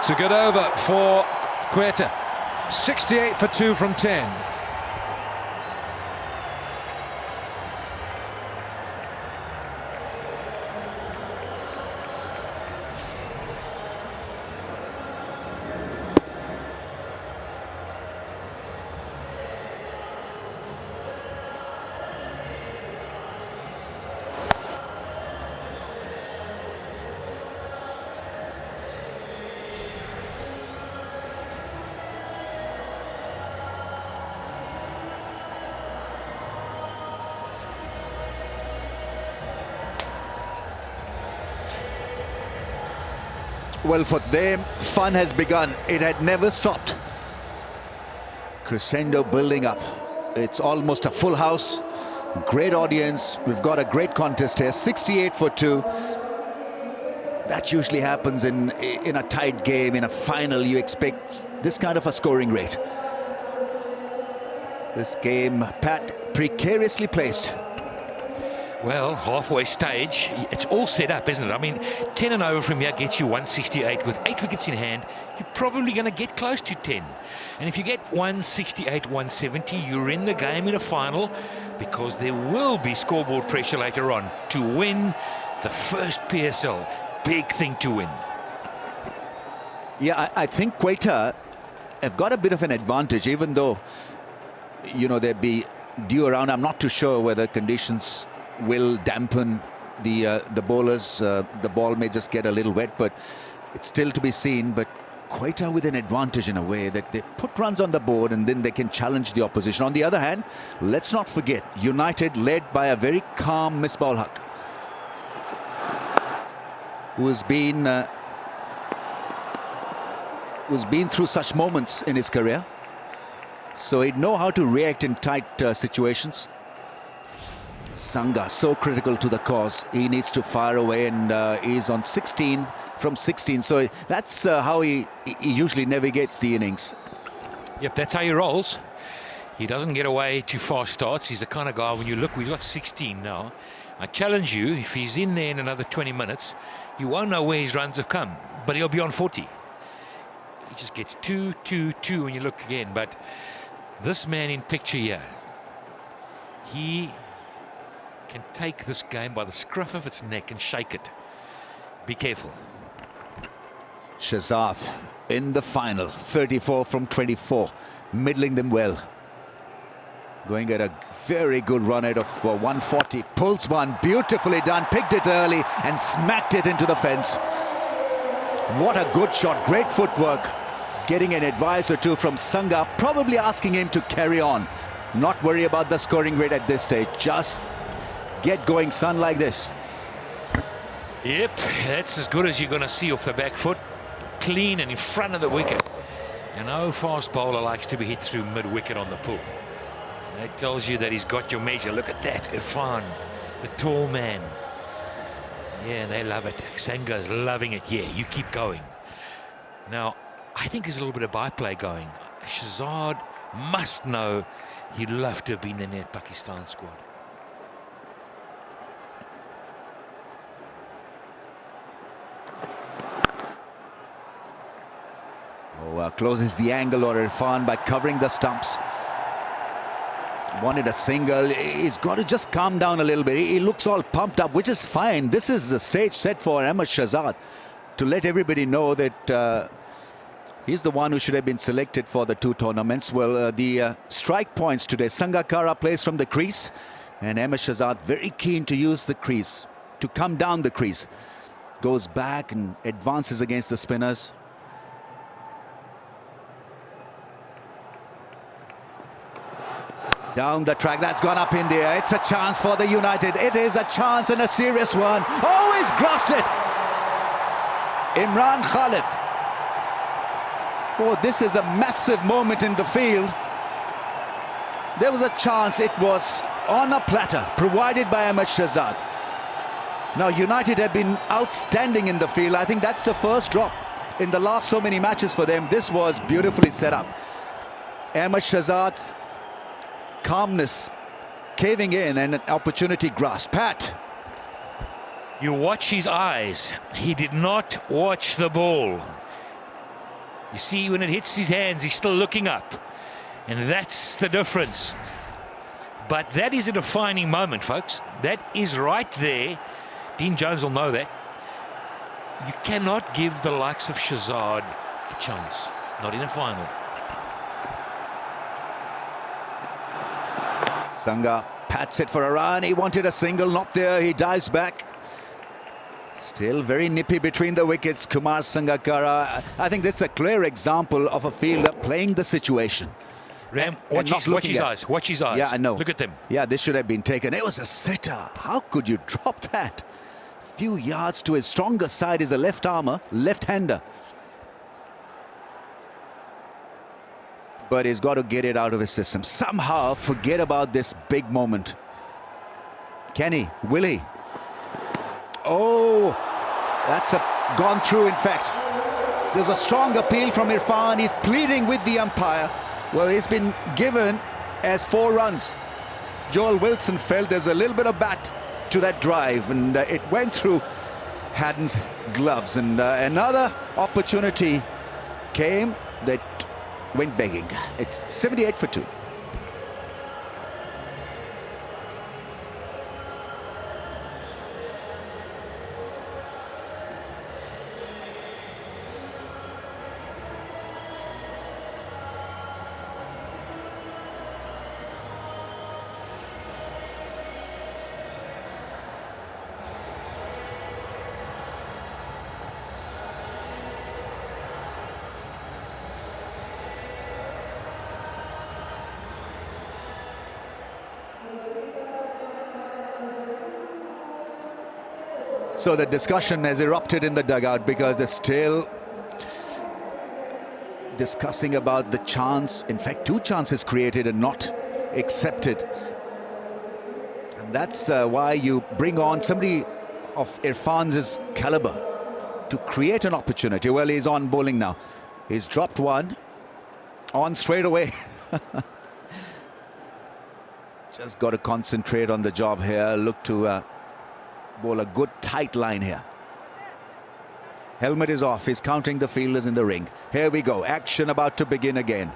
to get over for Quetta. 68 for 2 from 10. Well, for them, fun has begun. It had never stopped. Crescendo building up. It's almost a full house Great audience. We've got a great contest here. 68 for 2. That usually happens in a tight game. In a final, you expect this kind of a scoring rate. This game, Pat, precariously placed. Well, halfway stage, it's all set up, isn't it? I mean, 10 and over from here gets you 168. With 8 wickets in hand, you're probably going to get close to 10. And if you get 168, 170, you're in the game in a final, because there will be scoreboard pressure later on to win the first PSL. Big thing to win. Yeah, I think Quetta have got a bit of an advantage, even though, you know, they'd be due around. I'm not too sure whether conditions will dampen the bowlers. The ball may just get a little wet, but it's still to be seen. But Quetta with an advantage in a way that they put runs on the board and then they can challenge the opposition. On the other hand, let's not forget, United led by a very calm Misbah-ul Haq, who's been through such moments in his career, so he'd know how to react in tight situations. Sangha, so critical to the cause. He needs to fire away, and he's on 16 from 16. So that's how he usually navigates the innings. Yep, that's how he rolls. He doesn't get away too fast starts. He's the kind of guy, when you look, he's got 16 now. I challenge you, if he's in there in another 20 minutes, you won't know where his runs have come, but he'll be on 40. He just gets 2, 2, 2 when you look again. But this man in picture here, he can take this game by the scruff of its neck and shake it. Be careful. Shahzad in the final, 34 from 24, middling them well. Going at a very good run out of 140. Pulls one, beautifully done, picked it early and smacked it into the fence. What a good shot, great footwork. Getting an advice or two from Sangha, probably asking him to carry on. Not worry about the scoring rate at this stage, just get going, son, like this. Yep, that's as good as you're going to see off the back foot. Clean and in front of the wicket. And no fast bowler likes to be hit through mid-wicket on the pull. That tells you that he's got your measure. Look at that, Irfan, the tall man. Yeah, they love it. Sanga's loving it. Yeah, you keep going. Now, I think there's a little bit of byplay going. Shahzad must know he'd love to have been in the Pakistan squad. Closes the angle, or Irfan, by covering the stumps. Wanted a single. He's got to just calm down a little bit. He looks all pumped up, which is fine. This is the stage set for Ahmed Shahzad to let everybody know that he's the one who should have been selected for the 2 tournaments. Well, the strike points today. Sangakkara plays from the crease, and Ahmed Shahzad very keen to use the crease, to come down the crease. Goes back and advances against the spinners. Down the track, that's gone up in the air. It's a chance for the United. It is a chance, and a serious one. Oh, he's grossed it. Imran Khalid. Oh, this is a massive moment in the field. There was a chance. It was on a platter, provided by Ahmed Shahzad. Now, United have been outstanding in the field. I think that's the first drop in the last so many matches for them. This was beautifully set up. Ahmed Shahzad, calmness, caving in, and an opportunity grasped. Pat. You watch his eyes. He did not watch the ball. You see, when it hits his hands, he's still looking up. And that's the difference. But that is a defining moment, folks. That is right there. Dean Jones will know that. You cannot give the likes of Shahzad a chance. Not in a final. Sangha pats it for a run. He wanted a single, not there. He dives back. Still very nippy between the wickets. Kumar Sangakkara. I think this is a clear example of a fielder playing the situation. Ram, watch his eyes. Watch his eyes. Yeah, I know. Look at them. Yeah, this should have been taken. It was a sitter. How could you drop that? Few yards to his stronger side is a left-armer, left-hander. But he's got to get it out of his system. Somehow forget about this big moment. Kenny, Willie. Oh, that's gone through, in fact. There's a strong appeal from Irfan. He's pleading with the umpire. Well, he's been given as 4 runs. Joel Wilson felt there's a little bit of bat to that drive, and it went through Haddon's gloves. And another opportunity came that went begging. It's 78 for 2. So the discussion has erupted in the dugout because they're still discussing about the chance. In fact, 2 chances created and not accepted. And that's why you bring on somebody of Irfan's caliber to create an opportunity. Well, he's on bowling now. He's dropped one on straight away. Just got to concentrate on the job here. Look to bowl a good tight line here. Helmet is off. He's counting the fielders in the ring. Here we go. Action about to begin again.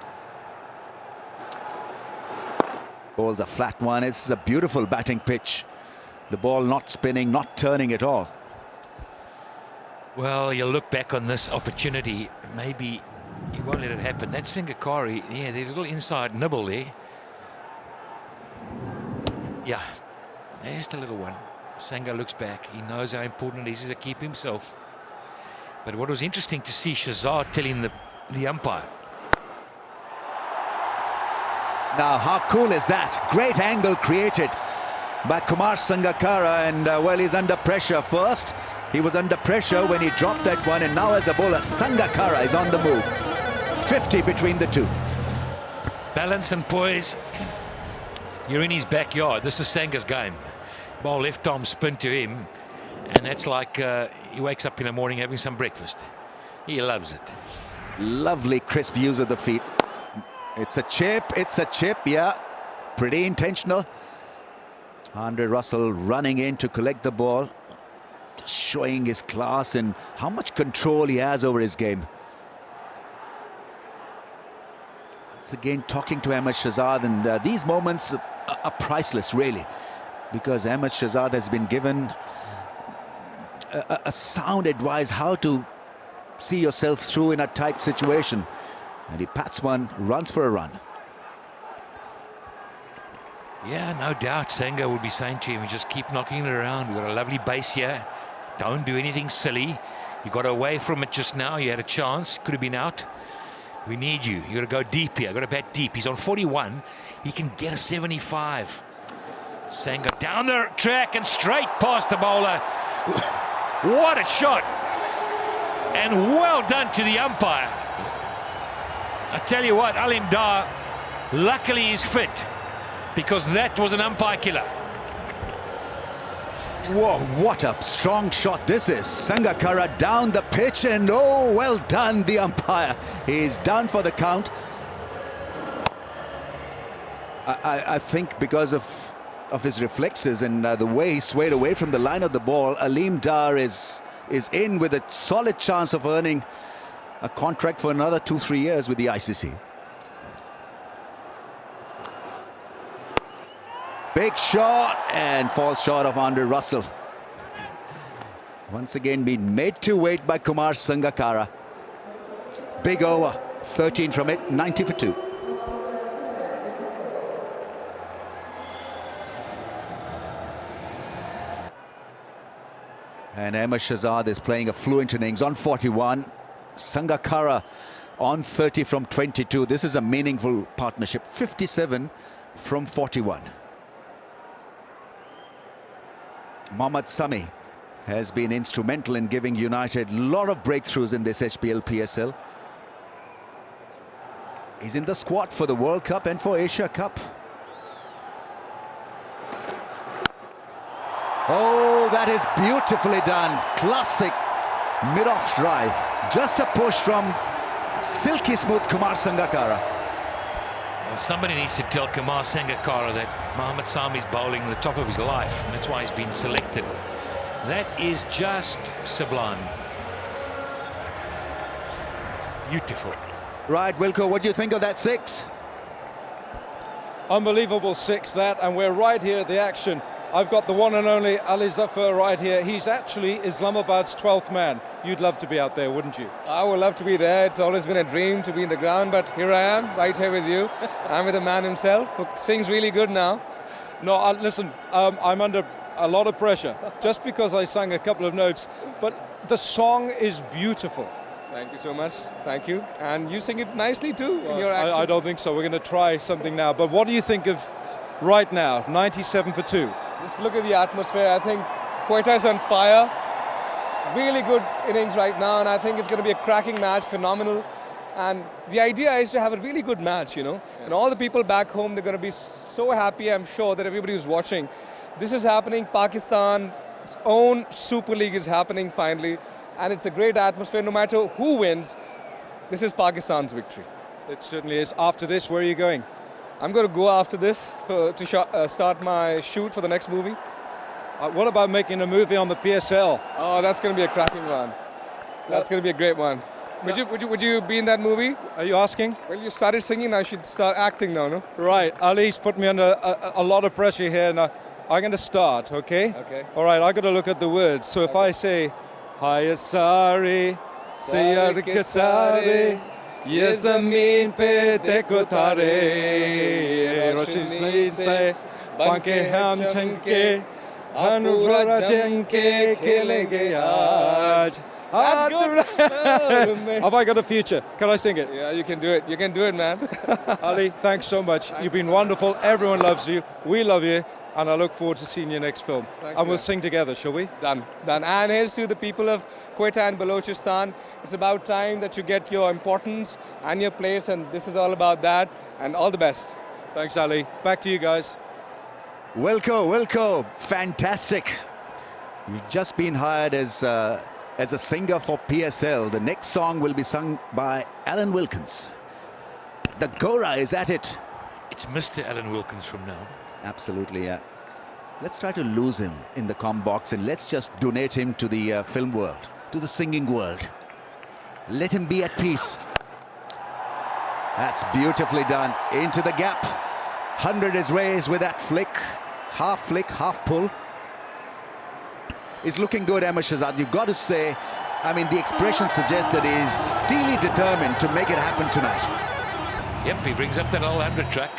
Bowls a flat one. It's a beautiful batting pitch. The ball not spinning, not turning at all. Well, you look back on this opportunity, maybe he won't let it happen. That Singakari, yeah, there's a little inside nibble there. Yeah, there's the little one. Sangha looks back. He knows how important it is to keep himself. But what was interesting to see Shahzad telling the umpire. Now, how cool is that? Great angle created by Kumar Sangakkara, and well, he's under pressure. First, he was under pressure when he dropped that one, and now as a bowler, Sangakkara is on the move. 50 between the two. Balance and poise. You're in his backyard. This is Sanga's game. Ball left arm spin to him, and that's like he wakes up in the morning having some breakfast. He loves it. Lovely crisp use of the feet. It's a chip, yeah. Pretty intentional. Andre Russell running in to collect the ball, just showing his class and how much control he has over his game. Once again talking to Ahmed Shahzad, and these moments are priceless, really, because Ahmed Shahzad has been given a sound advice how to see yourself through in a tight situation. And he pats one, runs for a run. Yeah, no doubt Sangha will be saying to him, just keep knocking it around. We've got a lovely base here. Don't do anything silly. You got away from it just now. You had a chance. Could have been out. We need you. You got to go deep here. Got to bat deep. He's on 41. He can get a 75. Sangha down the track and straight past the bowler. What a shot. And well done to the umpire. I tell you what, Alim Dar, luckily is fit, because that was an umpire killer. Whoa, what a strong shot this is. Sangakkara down the pitch, and oh, well done, the umpire. He's done for the count. I think because of his reflexes and the way he swayed away from the line of the ball, Alim Dar is in with a solid chance of earning a contract for another 2-3 years with the ICC. Big shot, and falls short of Andre Russell. Once again being made to wait by Kumar Sangakkara. Big over, 13 from it, 90 for 2. And Ahmed Shahzad is playing a fluent innings on 41. Sangakkara on 30 from 22. This is a meaningful partnership. 57 from 41. Mohammad Sami has been instrumental in giving United a lot of breakthroughs in this HBL PSL. He's in the squad for the World Cup and for Asia Cup. Oh, that is beautifully done. Classic mid-off drive. Just a push from silky smooth Kumar Sangakkara. Well, somebody needs to tell Kumar Sangakkara that Mohammad Sami's bowling the top of his life, and that's why he's been selected. That is just sublime. Beautiful. Right, Wilco, what do you think of that 6? Unbelievable 6, that, and we're right here at the action. I've got the one and only Ali Zafar right here. He's actually Islamabad's 12th man. You'd love to be out there, wouldn't you? I would love to be there. It's always been a dream to be in the ground, but here I am, right here with you. I'm with the man himself, who sings really good now. No, listen, I'm under a lot of pressure, just because I sang a couple of notes, but the song is beautiful. Thank you so much. Thank you. And you sing it nicely too in your accent. I don't think so. We're going to try something now. But what do you think of right now, 97 for 2? Just look at the atmosphere. I think Quetta is on fire. Really good innings right now, and I think it's going to be a cracking match, phenomenal. And the idea is to have a really good match, you know. And all the people back home, they're going to be so happy, I'm sure, that everybody who's watching. This is happening. Pakistan's own Super League is happening finally. And it's a great atmosphere. No matter who wins, this is Pakistan's victory. It certainly is. After this, where are you going? I'm going to go after this to start my shoot for the next movie. What about making a movie on the PSL? Oh, that's going to be a cracking one. That's going to be a great one. Would you be in that movie? Are you asking? Well, you started singing, I should start acting now, no? Right, Ali's put me under a lot of pressure here. Now, I'm going to start, okay? Okay. All right, I've got to look at the words. So if I say, Hi sare, sayar ke sare, ye zameen pe dekho tare, roshni se banke hum chanke, anura janke khelenge aaj. Have I got a future? Can I sing it? Yeah, you can do it. You can do it, man. Ali, thanks so much. You've been wonderful. Everyone loves you. We love you. And I look forward to seeing your next film. And we'll sing together, shall we? Done. And here's to the people of Quetta and Balochistan. It's about time that you get your importance and your place, and this is all about that. And all the best. Thanks, Ali. Back to you guys. Wilco, fantastic. You've just been hired as a singer for PSL. The next song will be sung by Alan Wilkins. The Gora is at it. It's Mr. Alan Wilkins from now. Absolutely, yeah. Let's try to lose him in the comm box and let's just donate him to the film world, to the singing world. Let him be at peace. That's beautifully done. Into the gap. 100 is raised with that flick, half pull. It's looking good, Ahmed Shahzad. You've got to say, I mean, the expression suggests that he's steely determined to make it happen tonight. Yep, he brings up that old 100 track.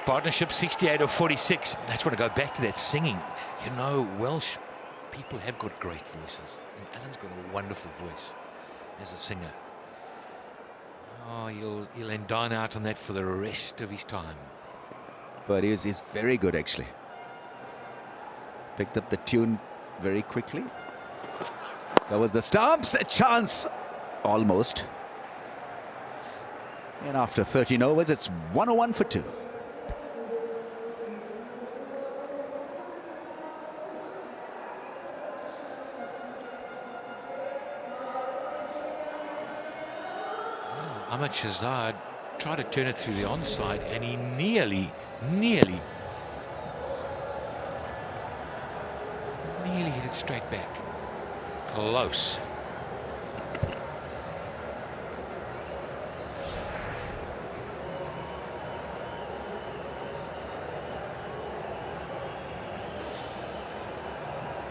Partnership 68 or 46. I just want to go back to that singing. You know, Welsh people have got great voices, and Alan's got a wonderful voice as a singer. Oh, he'll end dine out on that for the rest of his time. But he's very good, actually. Picked up the tune very quickly. That was the stumps, a chance, almost. And after 13 overs, it's 101 for 2. Ahmed Shahzad tried to turn it through the onside, and he nearly hit it straight back. Close.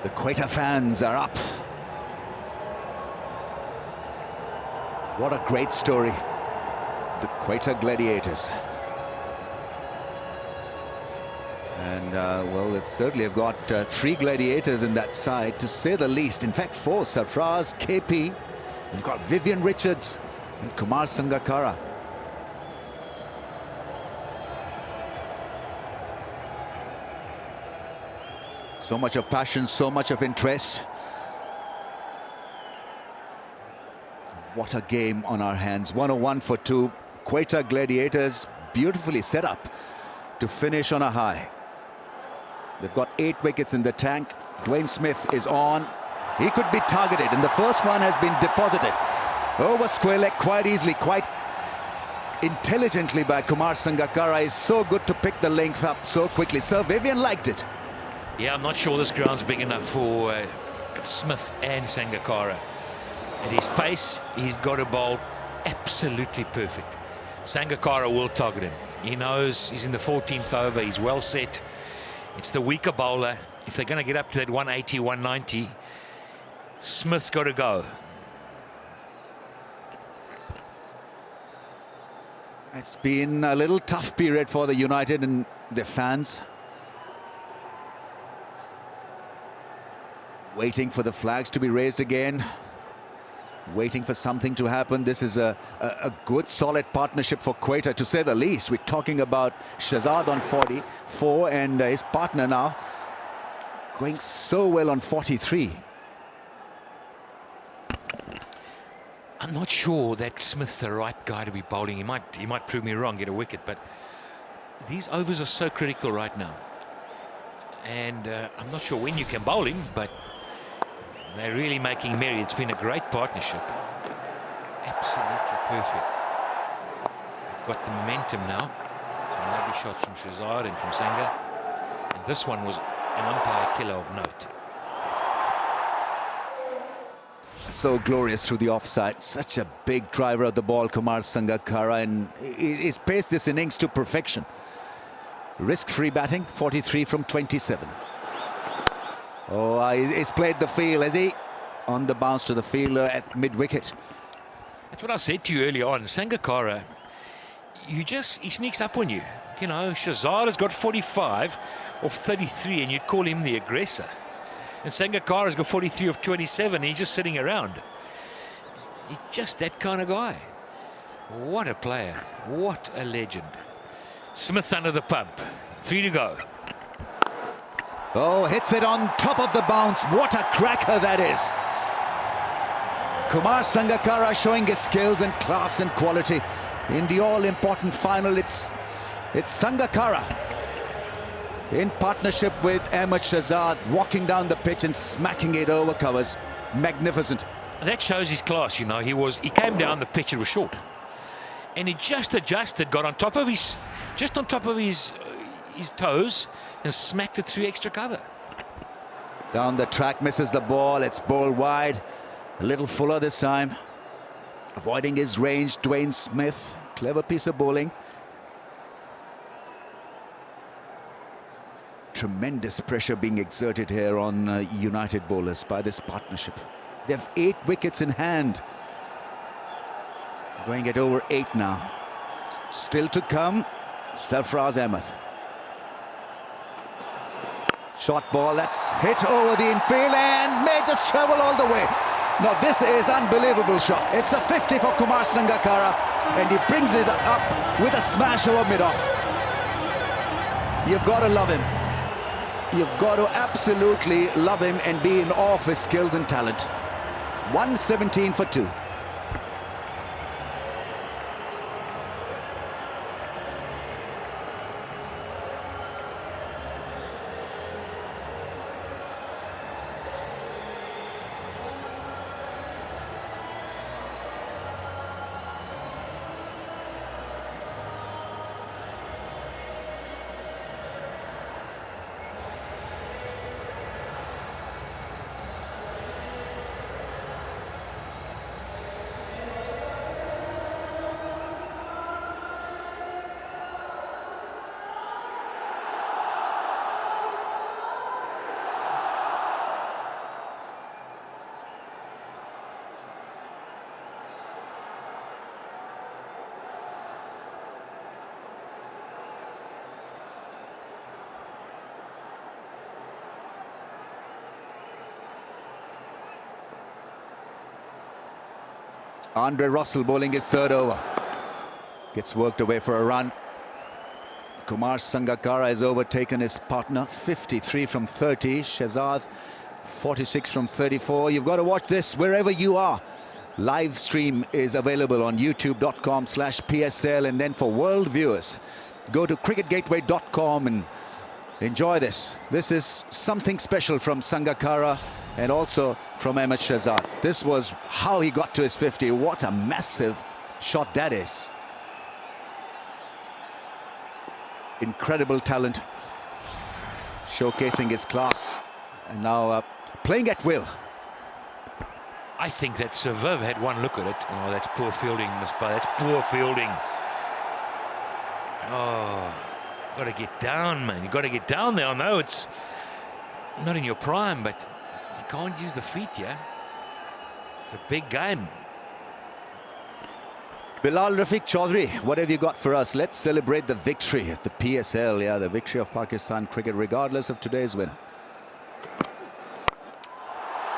The Quetta fans are up. What a great story. The Quetta Gladiators. And, well, they certainly have got 3 gladiators in that side, to say the least. In fact, 4. Sarfraz, KP. We've got Vivian Richards and Kumar Sangakkara. So much of passion, so much of interest. What a game on our hands. 101 for 2. Quetta Gladiators beautifully set up to finish on a high. They've got 8 wickets in the tank. Dwayne Smith is on. He could be targeted, and the first one has been deposited over square leg quite easily, quite intelligently by Kumar Sangakkara. Is so good to pick the length up so quickly. Sir Vivian liked it. Yeah, I'm not sure this ground's big enough for Smith and Sangakkara. At his pace, he's got a bowl absolutely perfect. Sangakkara will target him. He knows he's in the 14th over. He's well set. It's the weaker bowler. If they're going to get up to that 180, 190, Smith's got to go. It's been a little tough period for the United and their fans. Waiting for the flags to be raised again. Waiting for something to happen. This is a good, solid partnership for Quetta, to say the least. We're talking about Shahzad on 44 and his partner now going so well on 43. I'm not sure that Smith's the right guy to be bowling. He might prove me wrong, get a wicket, but these overs are so critical right now. And I'm not sure when you can bowl him, but they're really making merry. It's been a great partnership. Absolutely perfect. Got the momentum now. Some lovely shots from Shahzad and from Sangha. And this one was an umpire killer of note. So glorious through the offside. Such a big driver of the ball, Kumar Sangakkara, and he's paced this innings to perfection. Risk-free batting, 43 from 27. Oh, he's played the field, has he? On the bounce to the fielder at mid-wicket. That's what I said to you earlier on. Sangakkara, he sneaks up on you. You know, Shahzad has got 45 of 33, and you'd call him the aggressor. And Sangakkara's got 43 of 27, and he's just sitting around. He's just that kind of guy. What a player. What a legend. Smith's under the pump. 3 to go. Oh, hits it on top of the bounce. What a cracker that is. Kumar Sangakkara showing his skills and class and quality. In the all-important final, it's Sangakkara in partnership with Ahmed Shahzad, walking down the pitch and smacking it over covers. Magnificent. That shows his class, you know. He came down the pitch, it was short. And he just adjusted, got on top of his toes and smacked it through extra cover. Down the track, misses the ball. It's bowled wide. A little fuller this time. Avoiding his range, Dwayne Smith. Clever piece of bowling. Tremendous pressure being exerted here on United bowlers by this partnership. They have 8 wickets in hand. Going at over 8 now. Still to come, Sarfraz Ahmed. Short ball, that's hit over the infield and may just travel all the way. Now this is unbelievable shot. It's a 50 for Kumar Sangakkara, and he brings it up with a smash over mid-off. You've got to love him. You've got to absolutely love him and be in awe of his skills and talent. 117 for 2. Andre Russell bowling his 3rd over. Gets worked away for a run. Kumar Sangakkara has overtaken his partner. 53 from 30. Shahzad 46 from 34. You've got to watch this wherever you are. Live stream is available on youtube.com/PSL, and then for world viewers, go to cricketgateway.com and Enjoy this. This is something special from Sangakkara and also from Ahmed Shahzad. This was how he got to his 50. What a massive shot that is. Incredible talent, showcasing his class, and now playing at will. I think that Servev had one look at it. Oh, that's poor fielding, Misbah. That's poor fielding. Oh, got to get down, man. You got to get down there. I know it's not in your prime, but you can't use the feet, yeah? It's a big game. Bilal Rafiq Chaudhry, what have you got for us? Let's celebrate the victory of the PSL, yeah, the victory of Pakistan cricket, regardless of today's win.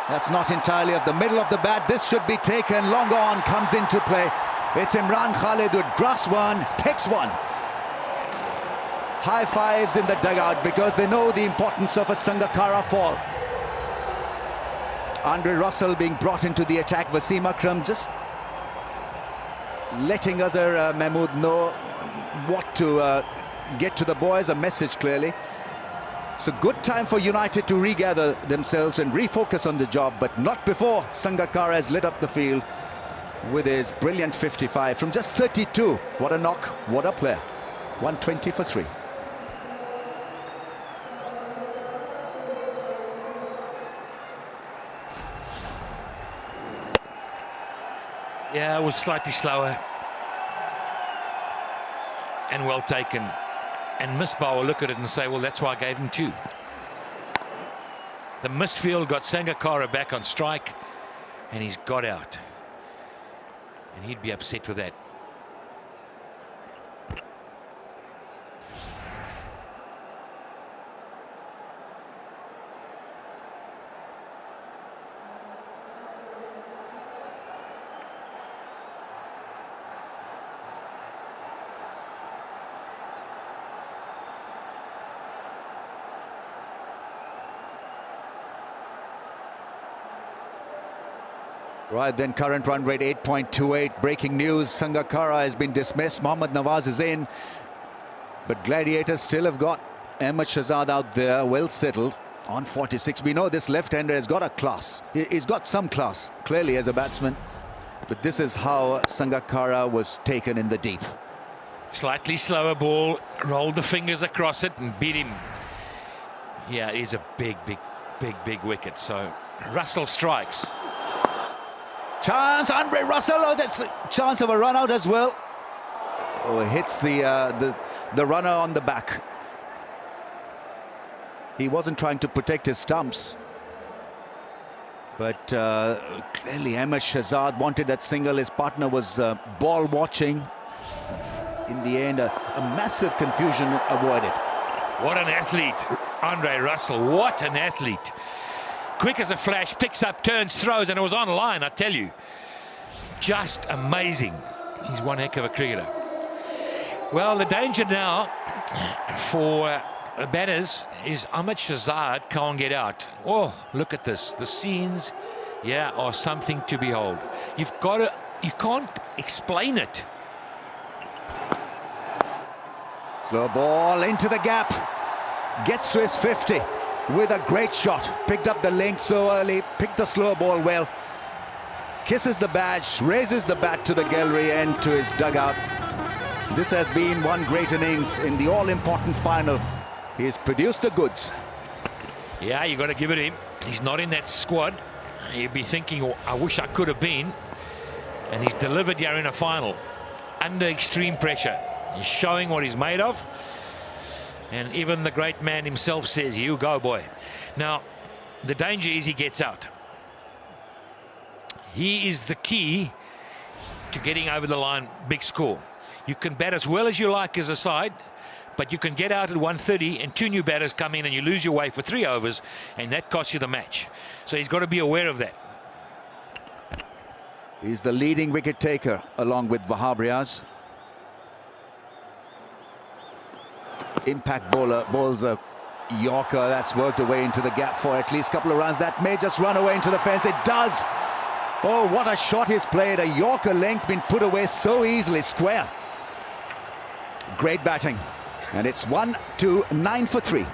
That's not entirely of the middle of the bat. This should be taken. Long on comes into play. It's Imran Khalid who grasps one, takes one. High fives in the dugout because they know the importance of a Sangakkara fall. Andre Russell being brought into the attack. Wasim Akram just letting Azhar Mahmood know what to get to the boys, a message clearly. So good time for United to regather themselves and refocus on the job, but not before Sangakkara has lit up the field with his brilliant 55 from just 32. What a knock, what a player. 120 for 3. Yeah, it was slightly slower and well taken. And Misbah will look at it and say, well, that's why I gave him 2. The misfield got Sangakkara back on strike, and he's got out. And he'd be upset with that. Right then, current run rate 8.28. Breaking news, Sangakkara has been dismissed. Mohammad Nawaz is in. But Gladiators still have got Ahmed Shahzad out there, well settled on 46. We know this left-hander has got a class. He's got some class, clearly, as a batsman. But this is how Sangakkara was taken in the deep. Slightly slower ball, rolled the fingers across it and beat him. Yeah, it is a big wicket. So Russell strikes. Chance, Andre Russell. Oh, that's a chance of a run out as well. Oh, hits the runner on the back. He wasn't trying to protect his stumps, but clearly Ahmed Shahzad wanted that single. His partner was ball watching. In the end, a massive confusion avoided. What an athlete, Andre Russell. What an athlete. Quick as a flash, picks up, turns, throws, and it was on line, I tell you. Just amazing. He's one heck of a cricketer. Well, the danger now for the batters is Ahmed Shahzad can't get out. Oh, look at this. The scenes, yeah, are something to behold. You can't explain it. Slow ball into the gap. Gets to his 50. With a great shot, picked up the length so early, picked the slow ball well, kisses the badge, raises the bat to the gallery and to his dugout. This has been one great innings in the all-important final. He's produced the goods. Yeah, you got to give it him. He's not in that squad. He'd be thinking, oh, I wish I could have been. And he's delivered here in a final under extreme pressure. He's showing what he's made of. And even the great man himself says, you go, boy. Now, the danger is he gets out. He is the key to getting over the line, big score. You can bat as well as you like as a side, but you can get out at 130 and 2 new batters come in and you lose your way for 3 overs, and that costs you the match. So he's got to be aware of that. He's the leading wicket taker along with Wahab Riaz. Impact bowler bowls a Yorker that's worked away into the gap for at least a couple of runs. That may just run away into the fence. It does. Oh, what a shot he's played. A Yorker length been put away so easily. Square. Great batting. And it's 1-2, 9 for 3.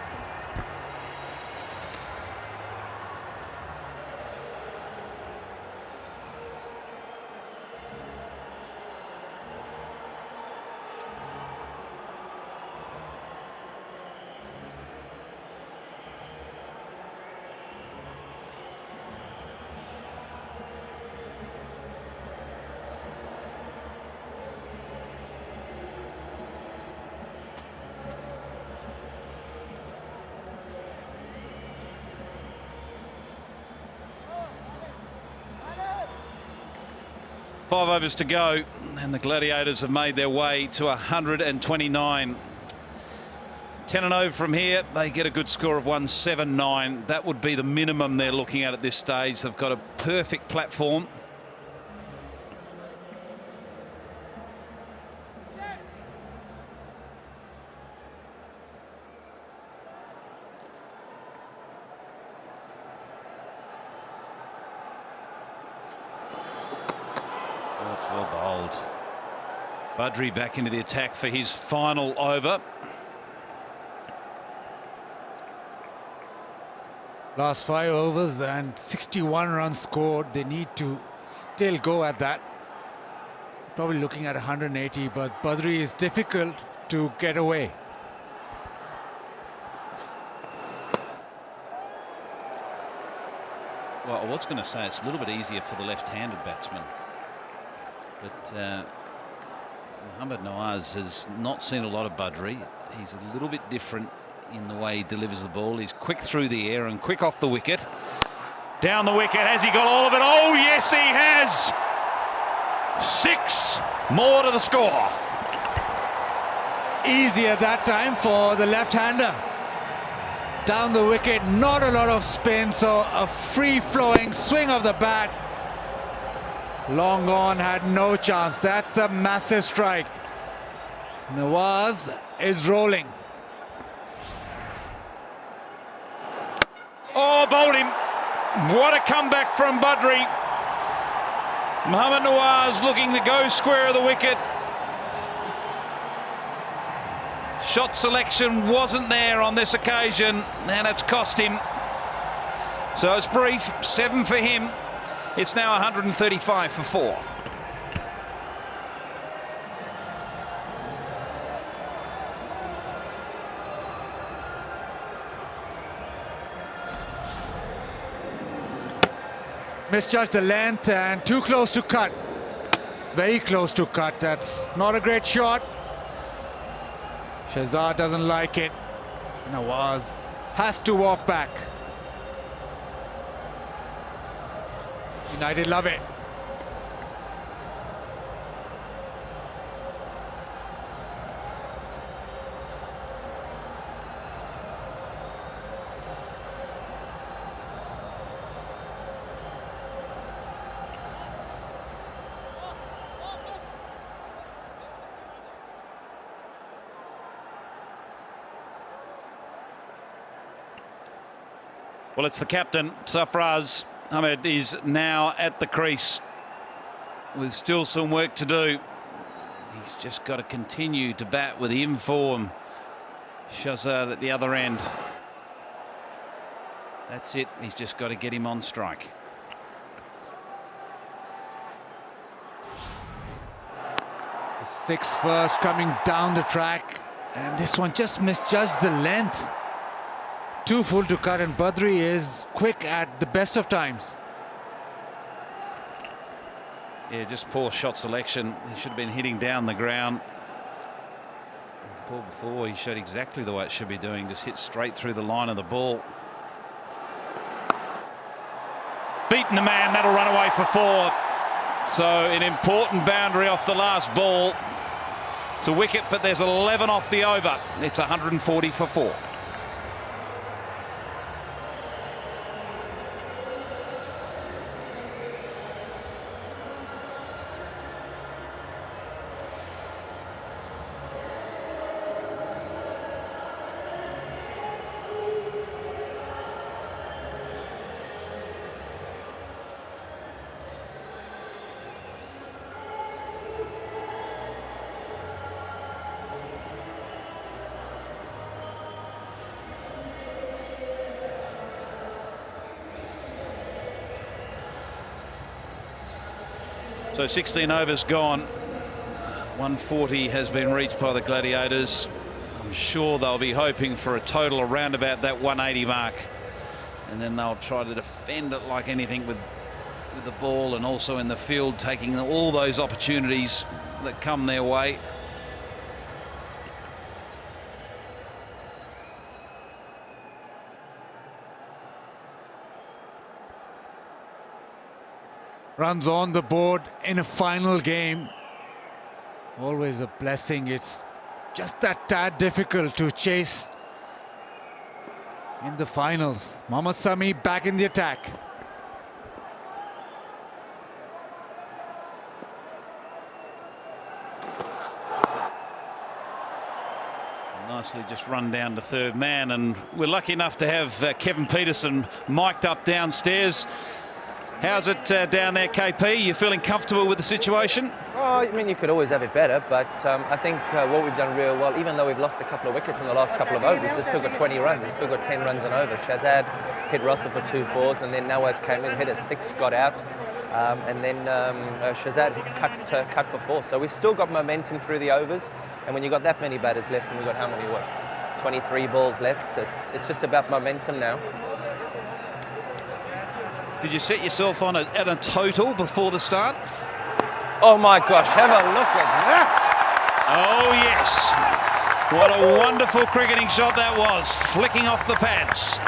5 overs to go, and the Gladiators have made their way to 129. 10 and 0 from here, they get a good score of 179. That would be the minimum they're looking at this stage. They've got a perfect platform. Well bowled. Badri back into the attack for his final over. Last 5 overs and 61 runs scored. They need to still go at that. Probably looking at 180, but Badri is difficult to get away. Well, I was going to say it's a little bit easier for the left-handed batsman. But Mohammad Nawaz has not seen a lot of Badri. He's a little bit different in the way he delivers the ball. He's quick through the air and quick off the wicket. Down the wicket, has he got all of it? Oh, yes, he has! 6 more to the score. Easy at that time for the left-hander. Down the wicket, not a lot of spin, so a free-flowing swing of the bat. Long on, had no chance. That's a massive strike. Nawaz is rolling. Oh, bowled him. What a comeback from Badri. Mohammad Nawaz looking to go square of the wicket. Shot selection wasn't there on this occasion, and it's cost him. So it's brief, 7 for him. It's now 135 for 4. Misjudged the length and too close to cut. Very close to cut. That's not a great shot. Shahzad doesn't like it. Nawaz has to walk back. United love it. Well, it's the captain, Sarfraz Ahmed, is now at the crease with still some work to do. He's just got to continue to bat with the inform. Shahzad at the other end. That's it. He's just got to get him on strike. The 6 first coming down the track, and this one just misjudged the length. Too full to cut, and Badri is quick at the best of times. Yeah, just poor shot selection. He should have been hitting down the ground. The ball before, he showed exactly the way it should be doing, just hit straight through the line of the ball. Beaten the man, that'll run away for 4. So an important boundary off the last ball. It's a wicket, but there's 11 off the over. It's 140 for 4. So 16 overs gone. 140 has been reached by the Gladiators. I'm sure they'll be hoping for a total around about that 180 mark. And then they'll try to defend it like anything with the ball, and also in the field, taking all those opportunities that come their way. runs on the board in a final game. Always a blessing. It's just that tad difficult to chase in the finals. Mohammad Sami back in the attack. Nicely just run down to third man, and we're lucky enough to have Kevin Peterson mic'd up downstairs. How's it down there, KP? You feeling comfortable with the situation? Well, I mean, you could always have it better, but I think what we've done real well, even though we've lost a couple of wickets in the last couple of overs, they've still got 20 runs. They've still got 10 runs and over. Shazad hit Russell for 2 fours, and then Nawaz came in, hit a 6, got out, and then Shazad cut for 4. So we've still got momentum through the overs, and when you've got that many batters left, and we've got how many, 23 balls left, it's just about momentum now. Did you set yourself on at a total before the start? Oh my gosh, have a look at that! Oh yes, what a wonderful cricketing shot that was, flicking off the pads.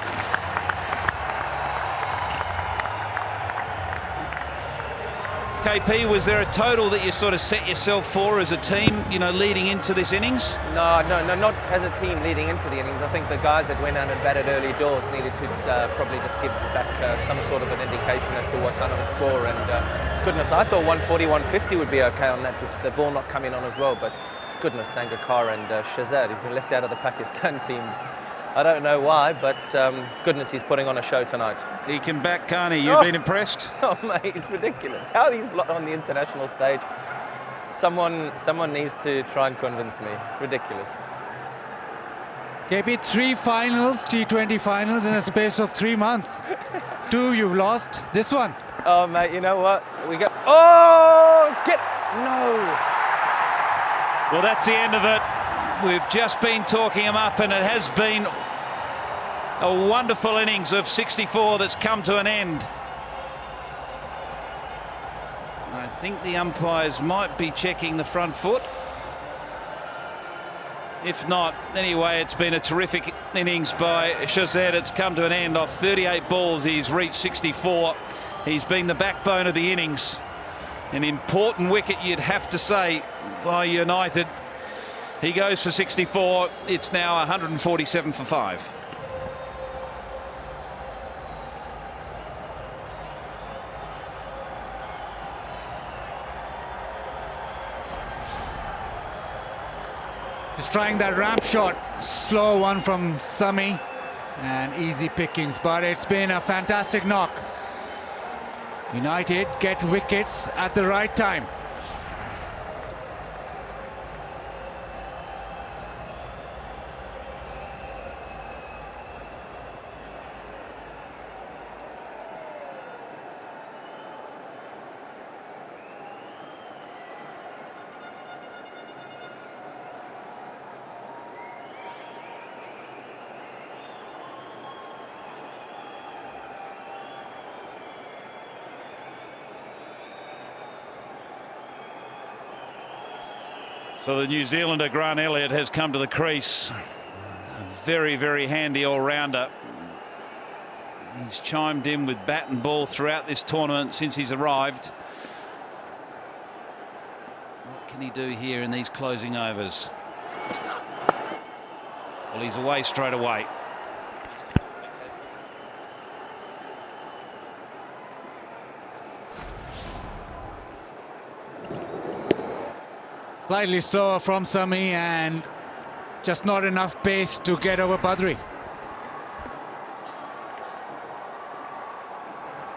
KP, was there a total that you sort of set yourself for as a team, you know, leading into this innings? No, not as a team leading into the innings. I think the guys that went out and batted early doors needed to probably just give back some sort of an indication as to what kind of a score. And goodness, I thought 140, 150 would be okay on that, the ball not coming on as well. But goodness, Sangakkar and Shazad, he's been left out of the Pakistan team. I don't know why, but goodness, he's putting on a show tonight. He can back, can't he? You've been impressed? Oh, mate, it's ridiculous. How are these on the international stage? Someone needs to try and convince me. Ridiculous. KP, 3 finals, T20 finals in a space of 3 months. 2 you've lost. This one. Oh, mate, you know what? We got... Oh, no. Well, that's the end of it. We've just been talking him up, and it has been a wonderful innings of 64 that's come to an end. I think the umpires might be checking the front foot. If not, anyway, it's been a terrific innings by Shazad. It's come to an end. Off 38 balls, he's reached 64. He's been the backbone of the innings. An important wicket, you'd have to say, by United. He goes for 64. It's now 147 for 5. Just trying that ramp shot, slow one from Sami, and easy pickings, but it's been a fantastic knock. United get wickets at the right time. So the New Zealander Grant Elliott has come to the crease. A very, very handy all-rounder. He's chimed in with bat and ball throughout this tournament since he's arrived. What can he do here in these closing overs? Well, he's away straight away. Slightly slower from Sami, and just not enough pace to get over Badri.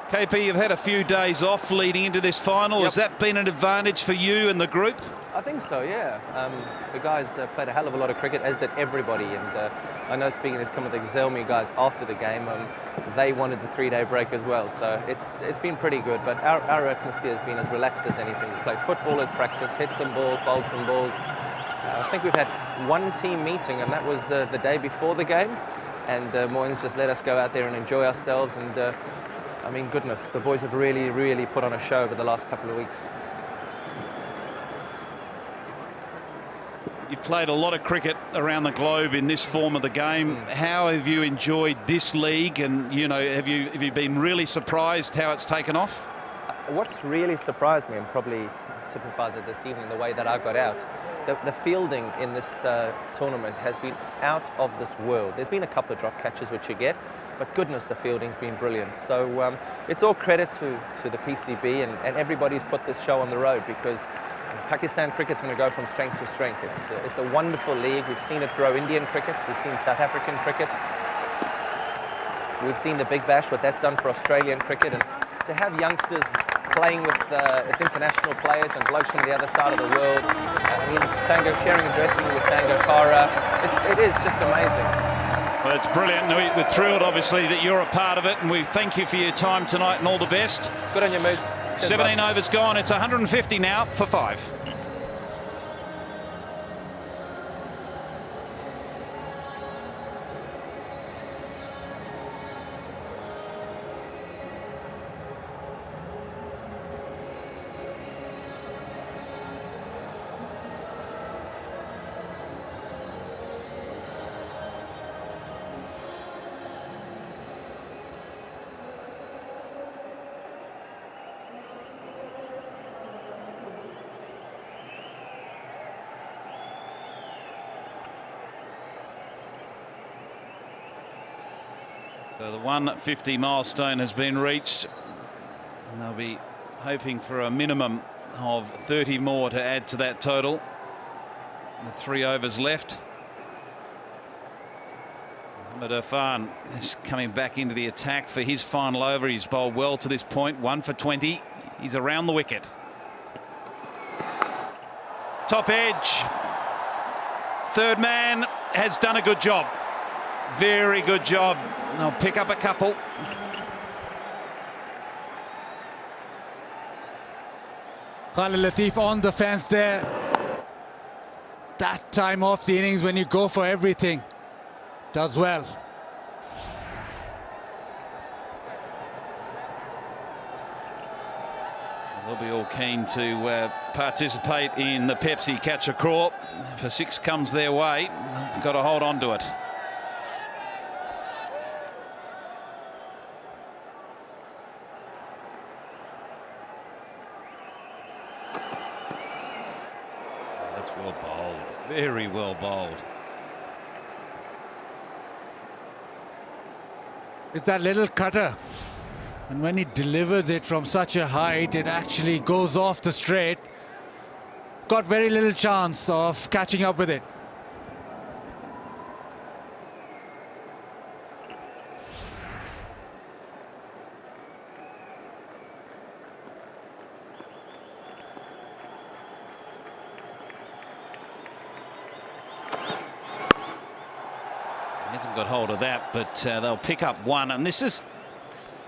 KP, you've had a few days off leading into this final. Yep. Has that been an advantage for you and the group? I think so, yeah. The guys played a hell of a lot of cricket, as did everybody. And I know, speaking to some of the Zelmi guys after the game, they wanted the 3-day break as well. So it's been pretty good. But our atmosphere has been as relaxed as anything. We've played football as practice, hit some balls, bowled some balls. I think we've had one team meeting, and that was the day before the game. And Moynes just let us go out there and enjoy ourselves. And I mean, goodness, the boys have really, really put on a show over the last couple of weeks. You've played a lot of cricket around the globe in this form of the game. How have you enjoyed this league? And, you know, have you been really surprised how it's taken off? what's really surprised me, and probably typifies it this evening, the way that I got out, the fielding in this tournament has been out of this world. There's been a couple of drop catches which you get, but goodness, the fielding's been brilliant. So it's all credit to the PCB and everybody's put this show on the road, because Pakistan cricket's going to go from strength to strength. It's a wonderful league. We've seen it grow Indian cricket. We've seen South African cricket. We've seen the Big Bash, what that's done for Australian cricket. And to have youngsters playing with international players and blokes from the other side of the world. I mean, Sango sharing a dressing room with Sangokkara. It is just amazing. Well, it's brilliant. We're thrilled, obviously, that you're a part of it, and we thank you for your time tonight and all the best. Good on your moods. 17 overs gone. It's 150 now for 5. So the 150 milestone has been reached, and they'll be hoping for a minimum of 30 more to add to that total. With 3 overs left. M1F1 is coming back into the attack for his final over. He's bowled well to this point, 1 for 20. He's around the wicket. Top edge. Third man has done a good job. Very good job. They'll pick up a couple. Khalid Latif on the fence there. That time off the innings when you go for everything. Does well. They'll be all keen to participate in the Pepsi Catch a Craw. If a 6 comes their way, got to hold on to it. That's well bowled, very well bowled. It's that little cutter, and when he delivers it from such a height, it actually goes off the straight. Got very little chance of catching up with it. Hasn't got hold of that, but they'll pick up 1. And this is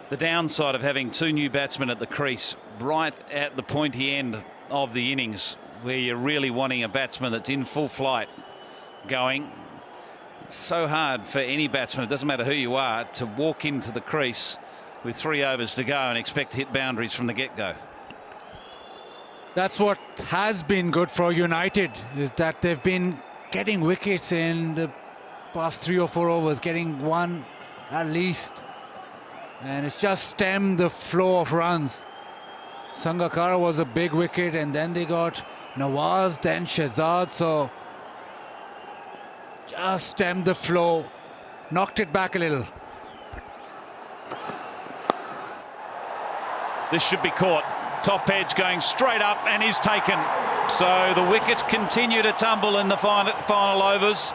the downside of having 2 new batsmen at the crease right at the pointy end of the innings, where you're really wanting a batsman that's in full flight going. It's so hard for any batsman, it doesn't matter who you are, to walk into the crease with 3 overs to go and expect to hit boundaries from the get-go. That's what has been good for United, is that they've been getting wickets in the past 3 or 4 overs, getting 1 at least, and it's just stemmed the flow of runs. Sangokkara was a big wicket, and then they got Nawaz, then Shehzad, so just stemmed the flow, knocked it back a little. This should be caught. Top edge going straight up and is taken. So the wickets continue to tumble in the final overs.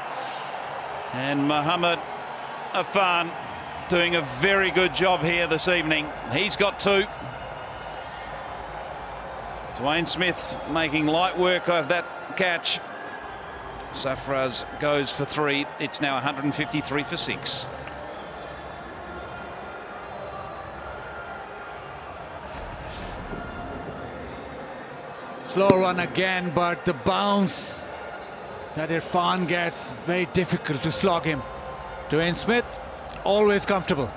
And M1F1 doing a very good job here this evening. He's got 2. Dwayne Smith making light work of that catch. Safraz goes for 3. It's now 153 for 6. Slow run again, but the bounce that Irfan gets, very difficult to slog him. Dwayne Smith, always comfortable.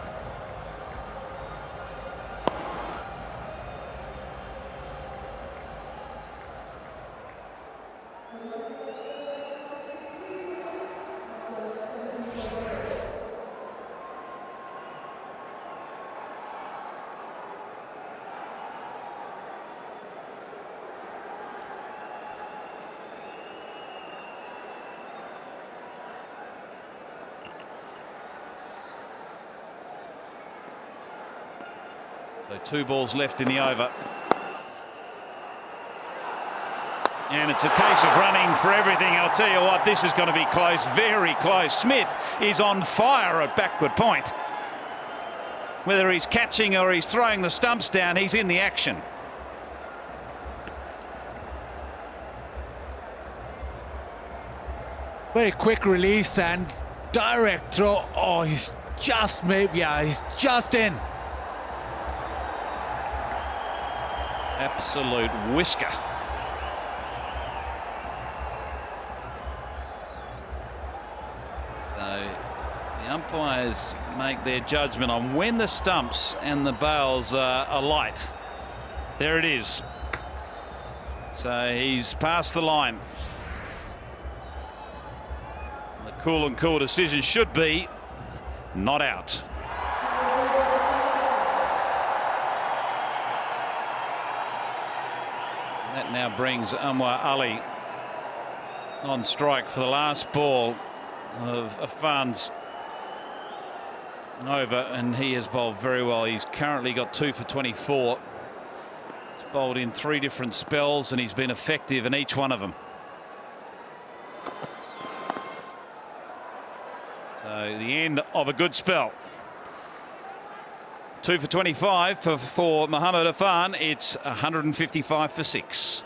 So 2 balls left in the over. And it's a case of running for everything. I'll tell you what, this is going to be close, very close. Smith is on fire at backward point. Whether he's catching or he's throwing the stumps down, he's in the action. Very quick release and direct throw. Oh, he's just maybe, yeah, he's just in. Absolute whisker. So the umpires make their judgment on when the stumps and the bails are alight. There it is. So he's passed the line. The cool and cool decision should be not out. And that now brings Anwar Ali on strike for the last ball of Afan's over, and he has bowled very well. He's currently got 2 for 24. He's bowled in 3 different spells and he's been effective in each one of them. So the end of a good spell. 2 for 25 for Mohammad Afan. It's 155 for 6.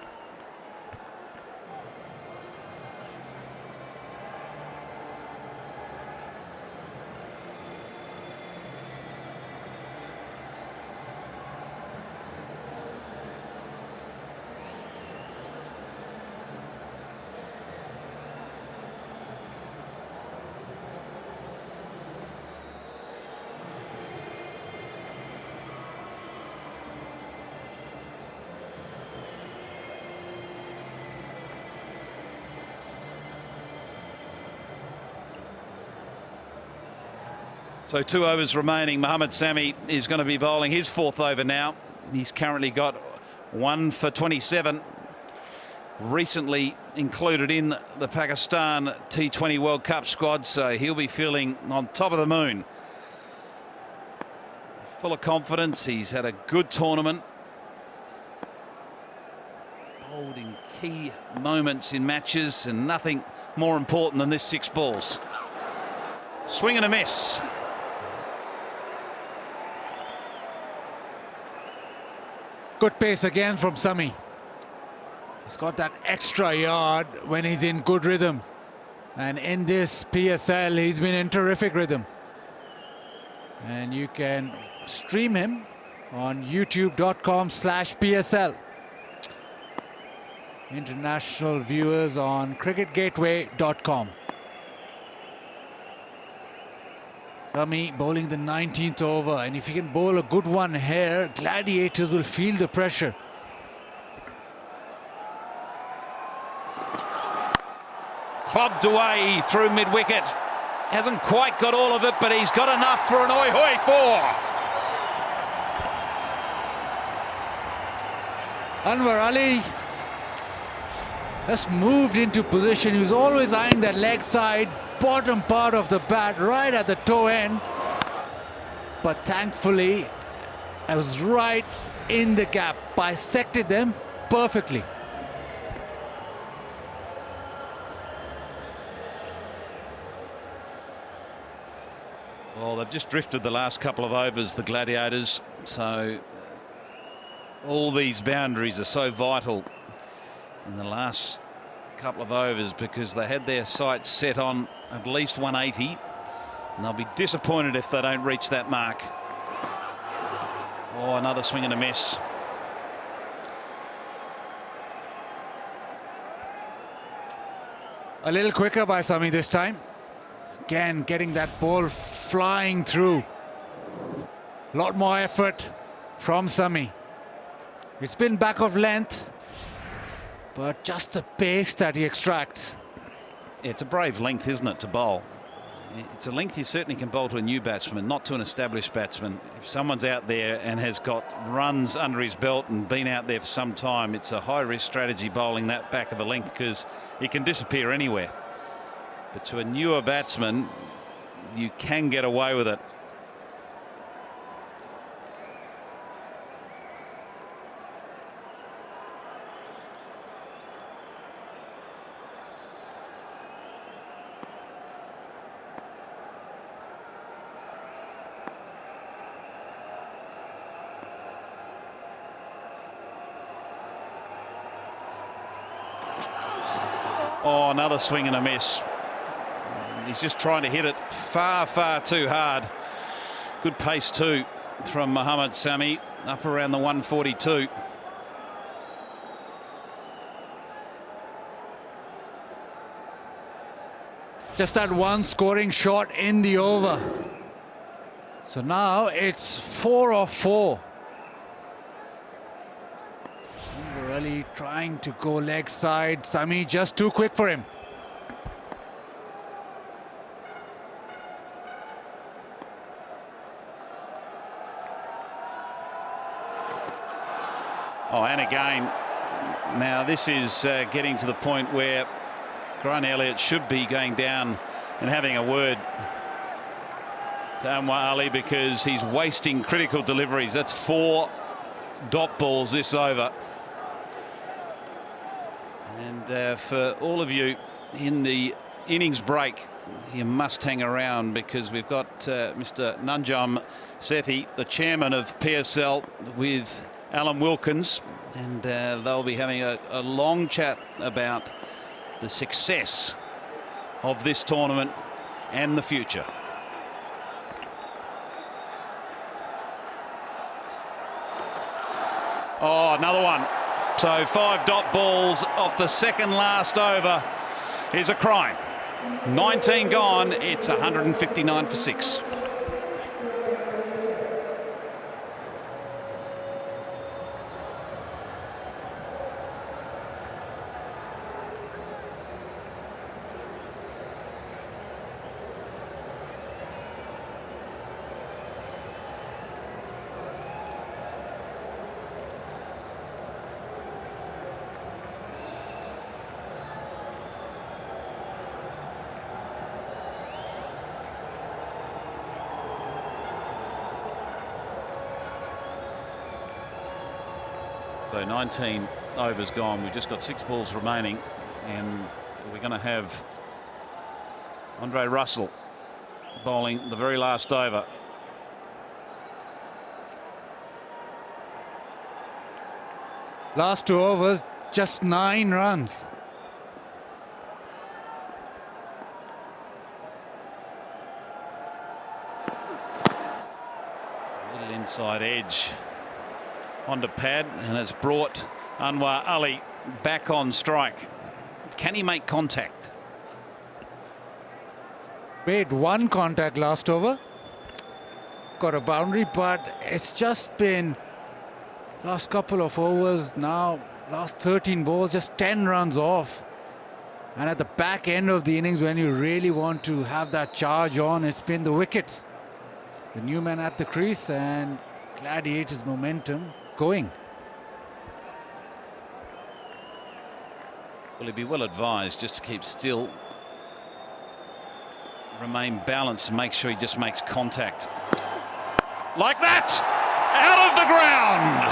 So 2 overs remaining. Mohammad Sami is going to be bowling his 4th over now. He's currently got 1 for 27. Recently included in the Pakistan T20 World Cup squad, so he'll be feeling on top of the moon. Full of confidence. He's had a good tournament. Bowled in key moments in matches, and nothing more important than this 6 balls. Swing and a miss. Good pace again from Sami. He's got that extra yard when he's in good rhythm. And in this PSL, he's been in terrific rhythm. And you can stream him on youtube.com/PSL. International viewers on cricketgateway.com. Sami bowling the 19th over, and if he can bowl a good one here, Gladiators will feel the pressure. Clubbed away through mid-wicket. Hasn't quite got all of it, but he's got enough for an oi-hoi 4. Anwar Ali has moved into position. He was always eyeing that leg side, bottom part of the bat, right at the toe end. But thankfully, I was right in the gap, bisected them perfectly. Well, they've just drifted the last couple of overs, the Gladiators. So all these boundaries are so vital in the last couple of overs, because they had their sights set on at least 180, and they'll be disappointed if they don't reach that mark. Oh, another swing and a miss. A little quicker by Sami this time. Again, getting that ball flying through. A lot more effort from Sami. It's been back of length, but just the pace that he extracts. It's a brave length, isn't it, to bowl? It's a length you certainly can bowl to a new batsman, not to an established batsman. If someone's out there and has got runs under his belt and been out there for some time, it's a high-risk strategy bowling that back of a length, because he can disappear anywhere. But to a newer batsman, you can get away with it. Oh, another swing and a miss. He's just trying to hit it far, far too hard. Good pace too from Mohammad Sami, up around the 142. Just that one scoring shot in the over. So now it's 4 of 4. Really trying to go leg side. Sami just too quick for him. Oh, and again, now this is getting to the point where Grant Elliott should be going down and having a word to Anwar Ali, because he's wasting critical deliveries. That's 4 dot balls this over. And for all of you in the innings break, you must hang around, because we've got Mr. Nanjam Sethi, the chairman of PSL, with Alan Wilkins, and they'll be having a long chat about the success of this tournament and the future. Oh, another one. So 5 dot balls off the second last over is a crime. 19 gone, it's 159 for 6. So 19 overs gone. We've just got 6 balls remaining, and we're going to have Andre Russell bowling the very last over. Last 2 overs, just 9 runs. A little inside edge onto pad, and it's brought Anwar Ali back on strike. Can he make contact? Made 1 contact last over. Got a boundary, but it's just been last couple of overs now, last 13 balls, just 10 runs off. And at the back end of the innings, when you really want to have that charge on, it's been the wickets. The new man at the crease, and Gladiators momentum going. Will he be well advised just to keep still, remain balanced, and make sure he just makes contact like that, out of the ground.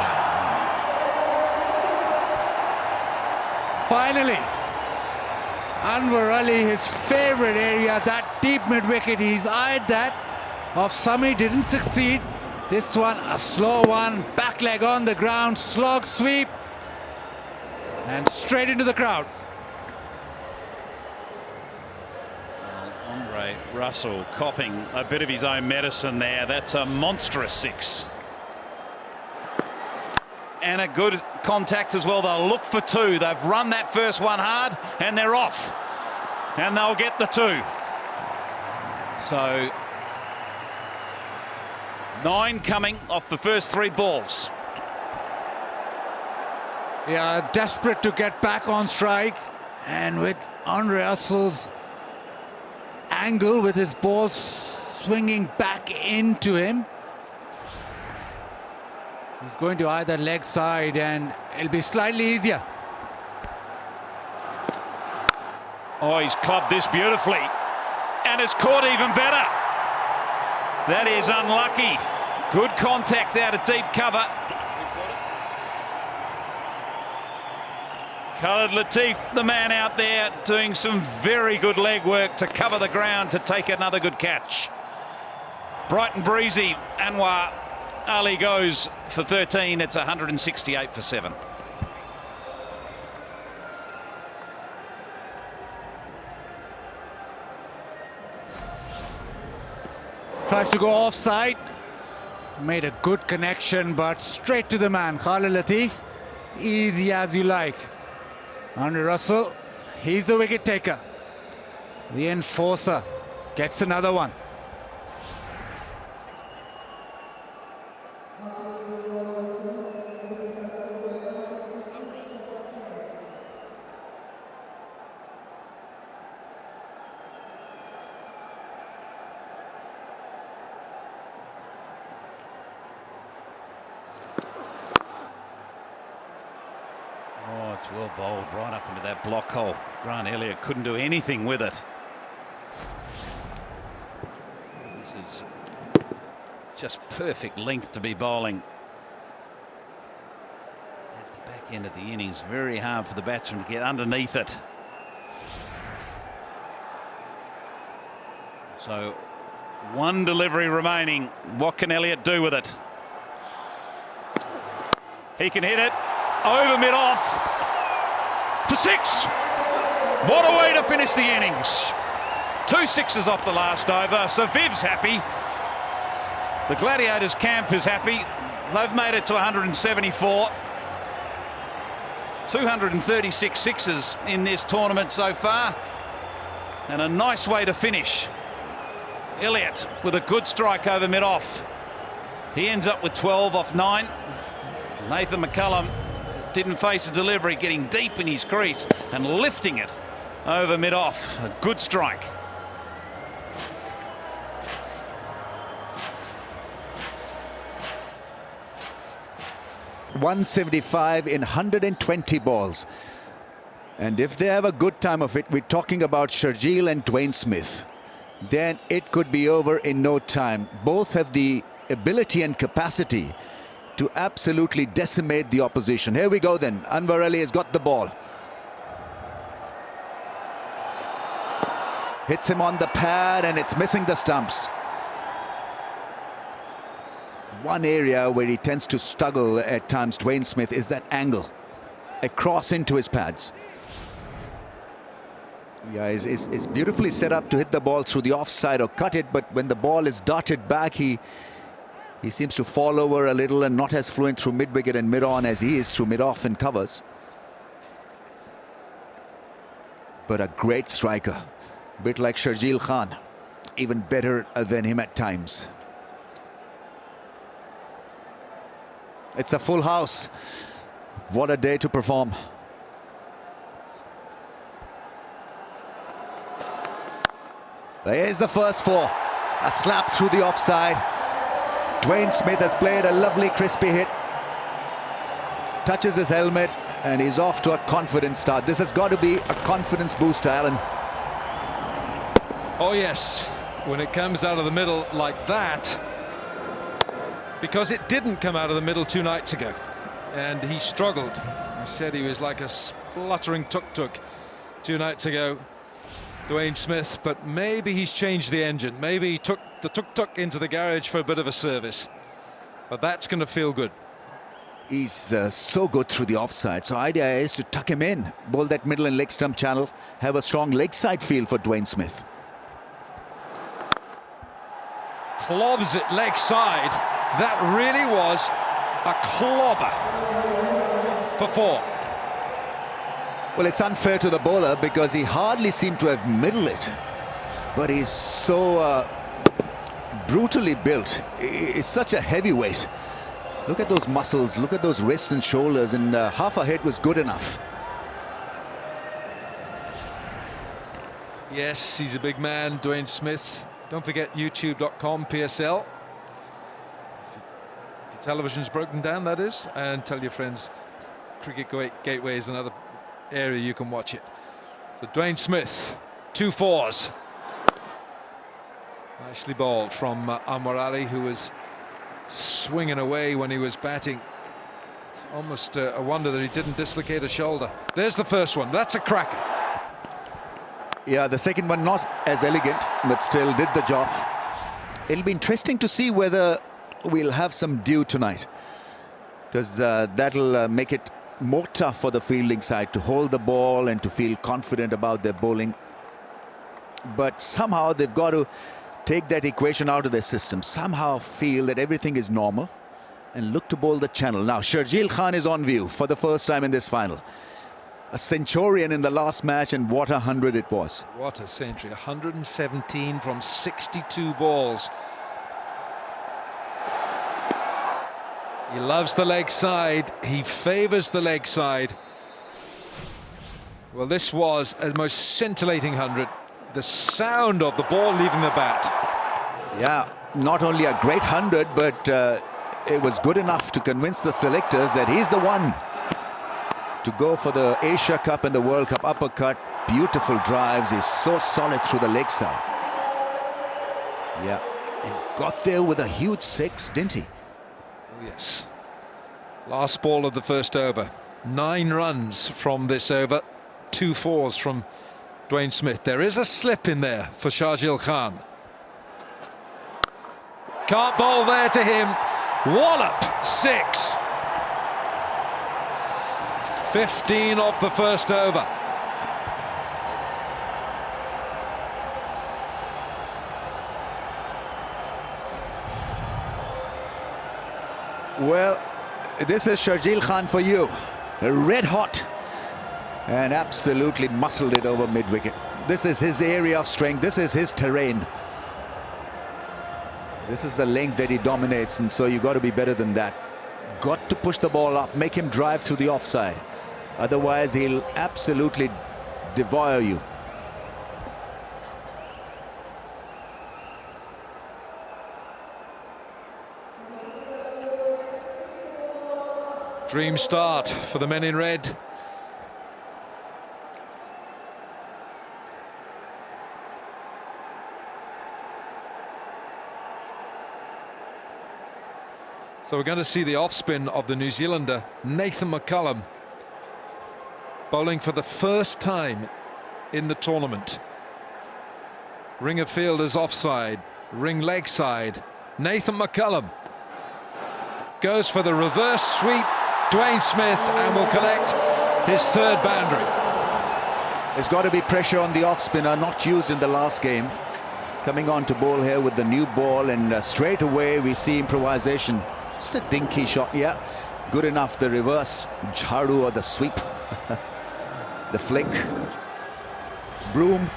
Finally, Anwar Ali, his favorite area, that deep mid wicket, he's eyed that. Of Sami, didn't succeed. This one, a slow one, back leg on the ground, slog sweep, and straight into the crowd. Well, Andre Russell copping a bit of his own medicine there. That's a monstrous 6. And a good contact as well. They'll look for 2. They've run that first one hard, and they're off. And they'll get the 2. So 9 coming off the first 3 balls. Yeah, desperate to get back on strike, and with Andre Russell's angle, with his ball swinging back into him, he's going to either leg side, and it'll be slightly easier. Oh, he's clubbed this beautifully, and it's caught even better. That is unlucky. Good contact out of deep cover. Khalid Latif, the man out there, doing some very good leg work to cover the ground to take another good catch. Bright and breezy, Anwar Ali goes for 13. It's 168 for 7. Tries to go offside. Made a good connection, but straight to the man. Khalid Latif, easy as you like. Andre Russell, he's the wicket taker. The enforcer gets another one. Oh, it's well bowled right up into that block hole. Grant Elliott couldn't do anything with it. This is just perfect length to be bowling at the back end of the innings. Very hard for the batsman to get underneath it. So one delivery remaining. What can Elliott do with it? He can hit it over mid-off for 6. What a way to finish the innings. 2 sixes off the last over, so Viv's happy. The Gladiators camp is happy. They've made it to 174. 236 sixes in this tournament so far, and a nice way to finish. Elliott with a good strike over mid-off. He ends up with 12 off 9. Nathan McCullum didn't face a delivery, getting deep in his crease and lifting it over mid-off. A good strike. .175 in 120 balls. And if they have a good time of it, we're talking about Sharjeel and Dwayne Smith, then it could be over in no time. Both have the ability and capacity to absolutely decimate the opposition. Here we go then. Anwar Ali has got the ball. Hits him on the pad and it's missing the stumps. One area where he tends to struggle at times, Dwayne Smith, is that angle across into his pads. Yeah, is beautifully set up to hit the ball through the offside or cut it, but when the ball is darted back, he seems to fall over a little and not as fluent through mid-wicket and mid-on as he is through mid-off and covers. But a great striker, a bit like Sharjeel Khan, even better than him at times. It's a full house. What a day to perform. There's the first 4. A slap through the offside. Dwayne Smith has played a lovely crispy hit. Touches his helmet and he's off to a confident start. This has got to be a confidence booster, Alan. Oh yes, when it comes out of the middle like that, because it didn't come out of the middle 2 nights ago and he struggled. He said he was like a spluttering tuk-tuk 2 nights ago, Dwayne Smith, but maybe he's changed the engine. Maybe he took the tuk-tuk into the garage for a bit of a service, but that's going to feel good. He's so good through the offside, so idea is to tuck him in, bowl that middle and leg stump channel, have a strong leg side feel for Dwayne Smith. Clobs it leg side. That really was a clobber for 4. Well, it's unfair to the bowler because he hardly seemed to have middled it, but he's so brutally built. He's such a heavyweight. Look at those muscles, look at those wrists and shoulders, and half a hit was good enough. Yes, he's a big man, Dwayne Smith. Don't forget youtube.com PSL. If your television's broken down, that is, and tell your friends Cricket Gateway is another area you can watch it. So Dwayne Smith, 2 4s. Nicely bowled from Anwar Ali, who was swinging away when he was batting. It's almost a wonder that he didn't dislocate a shoulder. There's the first one. That's a cracker. Yeah, the second one not as elegant, but still did the job. It'll be interesting to see whether we'll have some dew tonight, because that'll make it more tough for the fielding side to hold the ball and to feel confident about their bowling. But somehow they've got to take that equation out of their system, somehow feel that everything is normal and look to bowl the channel. Now, Sharjeel Khan is on view for the first time in this final. A centurion in the last match, and what a 100 it was. What a century, 117 from 62 balls. He loves the leg side, he favours the leg side. Well, this was a most scintillating 100. The sound of the ball leaving the bat. Yeah, not only a great 100, but it was good enough to convince the selectors that he's the one to go for the Asia Cup and the World Cup. Uppercut, beautiful drives. He's so solid through the leg side. Yeah, and got there with a huge 6, didn't he? Oh, yes. Last ball of the first over. 9 runs from this over. 2 fours from Dwayne Smith. There is a slip in there for Sharjeel Khan. Can't bowl there to him. Wallop, 6. 15 off the first over. Well, this is Sharjeel Khan for you. Red hot. And absolutely muscled it over mid-wicket. This is his area of strength. This is his terrain. This is the length that he dominates, and so you got to be better than that. Got to push the ball up, make him drive through the offside. Otherwise, he'll absolutely devour you. Dream start for the men in red. So we're going to see the off-spin of the New Zealander, Nathan McCullum, bowling for the first time in the tournament. Ring of fielders offside, ring leg side. Nathan McCullum goes for the reverse sweep. Dwayne Smith, and will collect his 3rd boundary. There's got to be pressure on the off-spinner, not used in the last game. Coming on to bowl here with the new ball, and straight away we see improvisation. Just a dinky shot, yeah. Good enough, the reverse jharu or the sweep. The flick. Broom